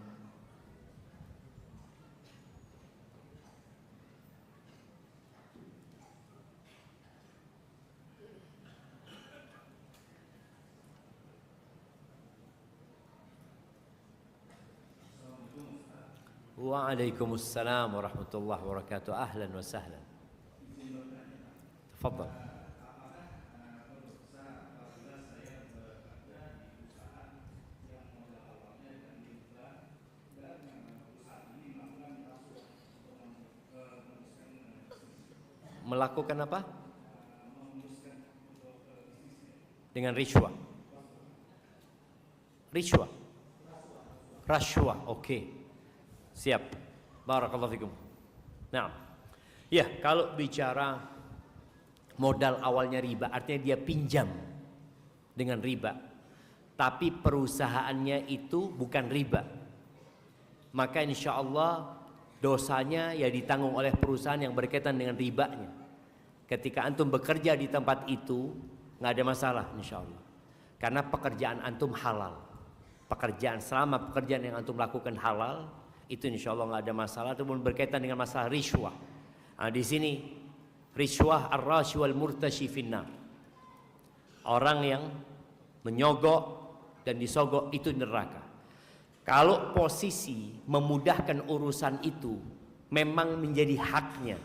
Waalaikumsalam warahmatullahi wabarakatuh. Ahlan wa sahlan. Tafadhal. Melakukan apa? Dengan rishwah. Rishwah. Rashwah, oke. Siap. Barakallahu fikum. Nah, ya kalau bicara modal awalnya riba, artinya dia pinjam dengan riba, tapi perusahaannya itu bukan riba, maka insya Allah dosanya ya ditanggung oleh perusahaan yang berkaitan dengan ribanya. Ketika antum bekerja di tempat itu nggak ada masalah insya Allah, karena pekerjaan antum halal. Pekerjaan selama pekerjaan yang antum lakukan halal, itu insya Allah nggak ada masalah. Ataupun berkaitan dengan masalah rishwah, Di sini rishwah ar-rashi wal murtashi finnar. Orang yang menyogok dan disogok itu neraka. Kalau posisi memudahkan urusan itu memang menjadi haknya.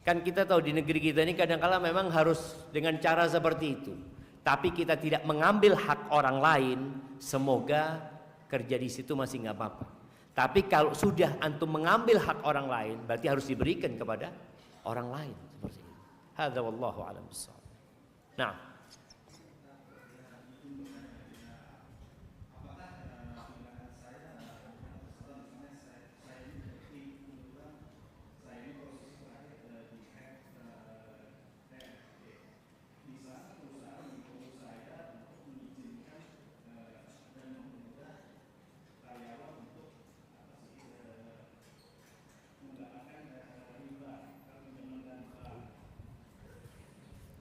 Kan kita tahu di negeri kita ini kadang-kala memang harus dengan cara seperti itu. Tapi kita tidak mengambil hak orang lain, semoga kerja di situ masih nggak apa-apa. Tapi kalau sudah antum mengambil hak orang lain, berarti harus diberikan kepada orang lain seperti itu. Hadza wallahu a'lam bissawab. Nah,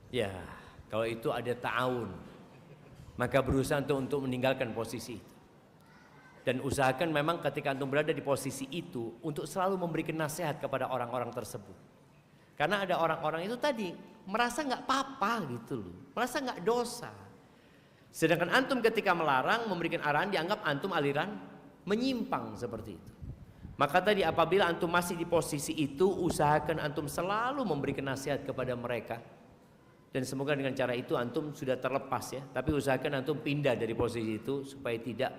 ya, kalau itu ada ta'awun, maka berusaha untuk meninggalkan posisi itu. Dan usahakan memang ketika antum berada di posisi itu untuk selalu memberikan nasihat kepada orang-orang tersebut. Karena ada orang-orang itu tadi merasa nggak apa-apa gitu loh, merasa nggak dosa. Sedangkan antum ketika melarang, memberikan arahan, dianggap antum aliran menyimpang seperti itu. Maka tadi apabila antum masih di posisi itu, usahakan antum selalu memberikan nasihat kepada mereka. Dan semoga dengan cara itu antum sudah terlepas ya. Tapi usahakan antum pindah dari posisi itu supaya tidak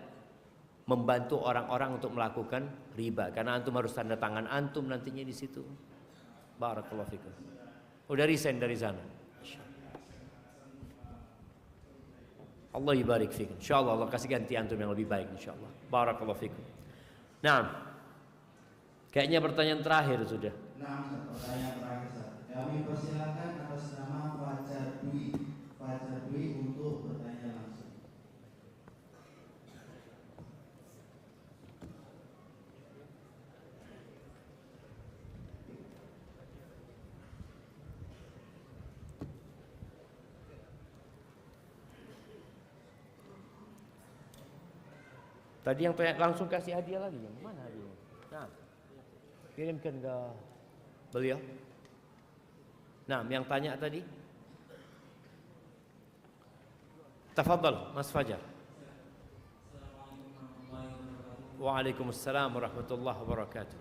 membantu orang-orang untuk melakukan riba. Karena antum harus tanda tangan antum nantinya di situ. Barakallahu fikum. Udah resign dari sana. Allah ibarik fikum. Insyaallah Allah kasih ganti antum yang lebih baik insyaallah. Barakallahu fikum. Nah, kayaknya pertanyaan terakhir sudah. Nah, pertanyaan terakhir Ustaz. Kami persilakan atas nama Fajar Dwi untuk bertanya langsung. Tadi yang tanya langsung kasih hadiah lagi, yang mana hadiahnya? Nah, kirimkan ke beliau. Nah, yang tanya tadi, tafadhal Mas Fajar. Waalaikumsalam warahmatullahi wabarakatuh.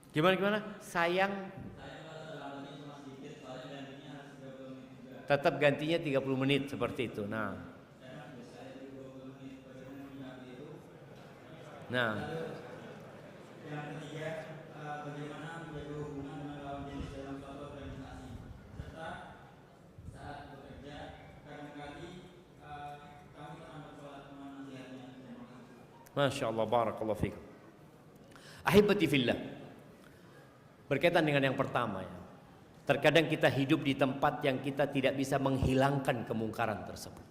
Gimana? Sayang tetap gantinya 30 menit seperti itu. Nah. Yang ketiga, bagaimana menjaga hubungan dengan lawan jenis dalam suatu organisasi, serta saat bekerja, kadang-kadang kami terlambat sholat menasihatnya. Masya Allah, barakallahu fikum. Ahibati fillah. Berkaitan dengan yang pertama ya. Terkadang kita hidup di tempat yang kita tidak bisa menghilangkan kemungkaran tersebut.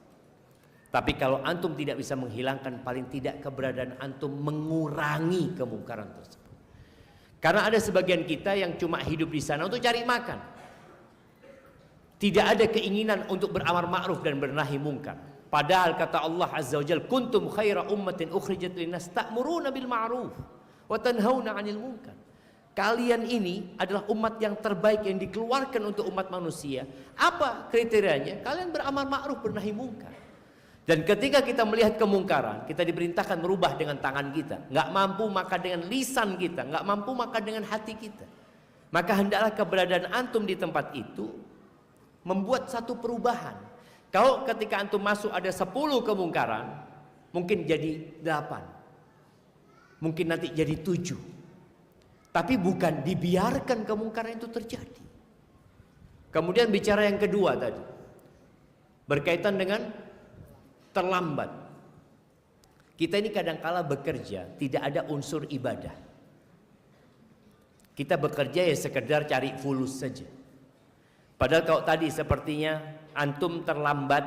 Tapi kalau antum tidak bisa menghilangkan, paling tidak keberadaan antum mengurangi kemungkaran tersebut. Karena ada sebagian kita yang cuma hidup di sana untuk cari makan. Tidak ada keinginan untuk beramar ma'ruf dan bernahi mungkar. Padahal kata Allah Azza wa Jalla, kuntum khaira ummatin ukhrijat linnas ta'muruna bil ma'ruf wa tanhauna 'anil munkar. Kalian ini adalah umat yang terbaik yang dikeluarkan untuk umat manusia. Apa kriterianya? Kalian beramar ma'ruf, bernahi mungkar. Dan ketika kita melihat kemungkaran, kita diperintahkan merubah dengan tangan kita. Nggak mampu maka dengan lisan kita, nggak mampu maka dengan hati kita. Maka hendaklah keberadaan antum di tempat itu membuat satu perubahan. Kalau ketika antum masuk ada 10 kemungkaran, mungkin jadi 8. Mungkin nanti jadi 7. Tapi bukan dibiarkan kemungkaran itu terjadi. Kemudian bicara yang kedua tadi, berkaitan dengan terlambat. Kita ini kadangkala bekerja tidak ada unsur ibadah. Kita bekerja ya sekedar cari fulus saja. Padahal kalau tadi sepertinya antum terlambat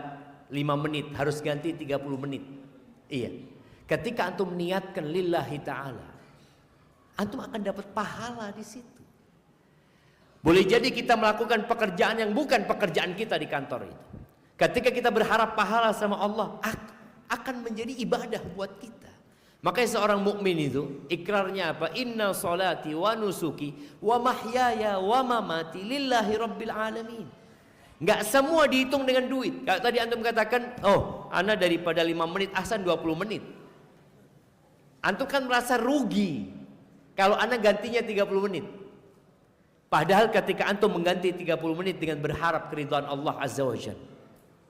5 menit, harus ganti 30 menit. Iya. Ketika antum niatkan lillahi ta'ala, antum akan dapat pahala di situ. Boleh jadi kita melakukan pekerjaan yang bukan pekerjaan kita di kantor itu. Ketika kita berharap pahala sama Allah, akan menjadi ibadah buat kita. Makanya seorang mukmin itu ikrarnya apa? Inna salati wa nusuki wa mahyaya wa mamati lillahi rabbil alamin. Enggak semua dihitung dengan duit. Kalau tadi antum katakan, oh, ana daripada 5 menit ahsan 20 menit. Antum kan merasa rugi kalau ana gantinya 30 menit. Padahal ketika antum mengganti 30 menit dengan berharap keridhaan Allah Azza wa Jalla,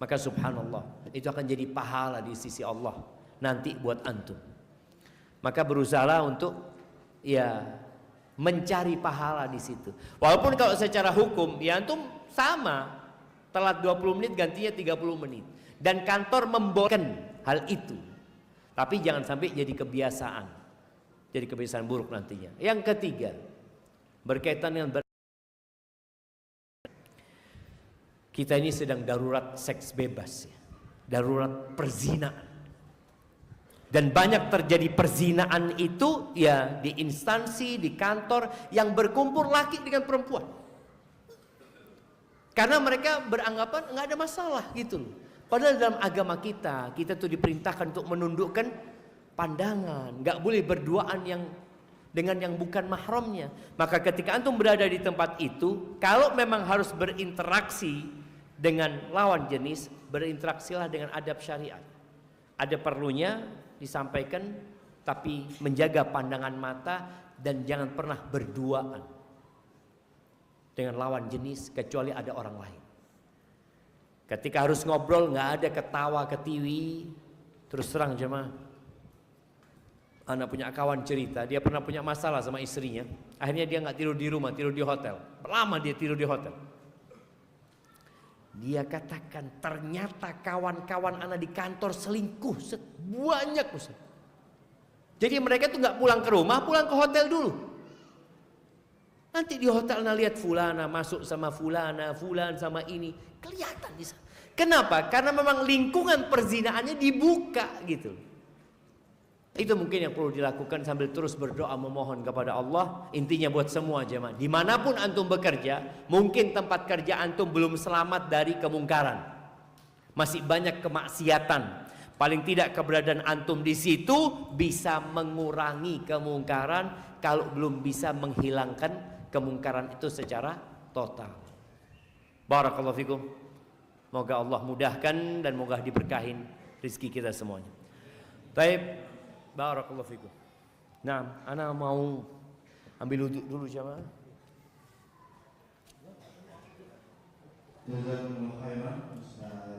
maka subhanallah, itu akan jadi pahala di sisi Allah nanti buat antum. Maka berusahalah untuk ya mencari pahala di situ. Walaupun kalau secara hukum ya antum sama, telat 20 menit gantinya 30 menit. Dan kantor membolehkan hal itu. Tapi jangan sampai jadi kebiasaan. Jadi kebiasaan buruk nantinya. Yang ketiga, berkaitan dengan kita ini sedang darurat seks bebas, darurat perzinaan. Dan banyak terjadi perzinaan itu ya di instansi, di kantor yang berkumpul laki dengan perempuan. Karena mereka beranggapan nggak ada masalah gitu loh. Padahal dalam agama kita tuh diperintahkan untuk menundukkan pandangan, nggak boleh berduaan dengan yang bukan mahramnya. Maka ketika antum berada di tempat itu, kalau memang harus berinteraksi dengan lawan jenis, berinteraksilah dengan adab syariat. Ada perlunya disampaikan, tapi menjaga pandangan mata dan jangan pernah berduaan dengan lawan jenis kecuali ada orang lain. Ketika harus ngobrol nggak ada ketawa ketiwi. Terus terang jemaah, anak punya kawan cerita, dia pernah punya masalah sama istrinya. Akhirnya dia nggak tidur di rumah, tidur di hotel. Lama dia tidur di hotel. Dia katakan ternyata kawan-kawan anak di kantor selingkuh banyak Ustaz. Jadi mereka tuh nggak pulang ke rumah, pulang ke hotel dulu. Nanti di hotel anak lihat fulana masuk sama fulana, fulan sama ini, kelihatan di sana. Kenapa? Karena memang lingkungan perzinaannya dibuka gitu. Itu mungkin yang perlu dilakukan sambil terus berdoa memohon kepada Allah. Intinya buat semua jemaah, dimanapun antum bekerja, mungkin tempat kerja antum belum selamat dari kemungkaran, masih banyak kemaksiatan. Paling tidak keberadaan antum di situ bisa mengurangi kemungkaran, kalau belum bisa menghilangkan kemungkaran itu secara total. Barakallahu fikum. Moga Allah mudahkan dan moga diberkahin rezeki kita semuanya. Baik. Barakallahu fikum. Nah, ana mau ambil wudhu dulu jemaah. Jazakumullah khairan Ustaz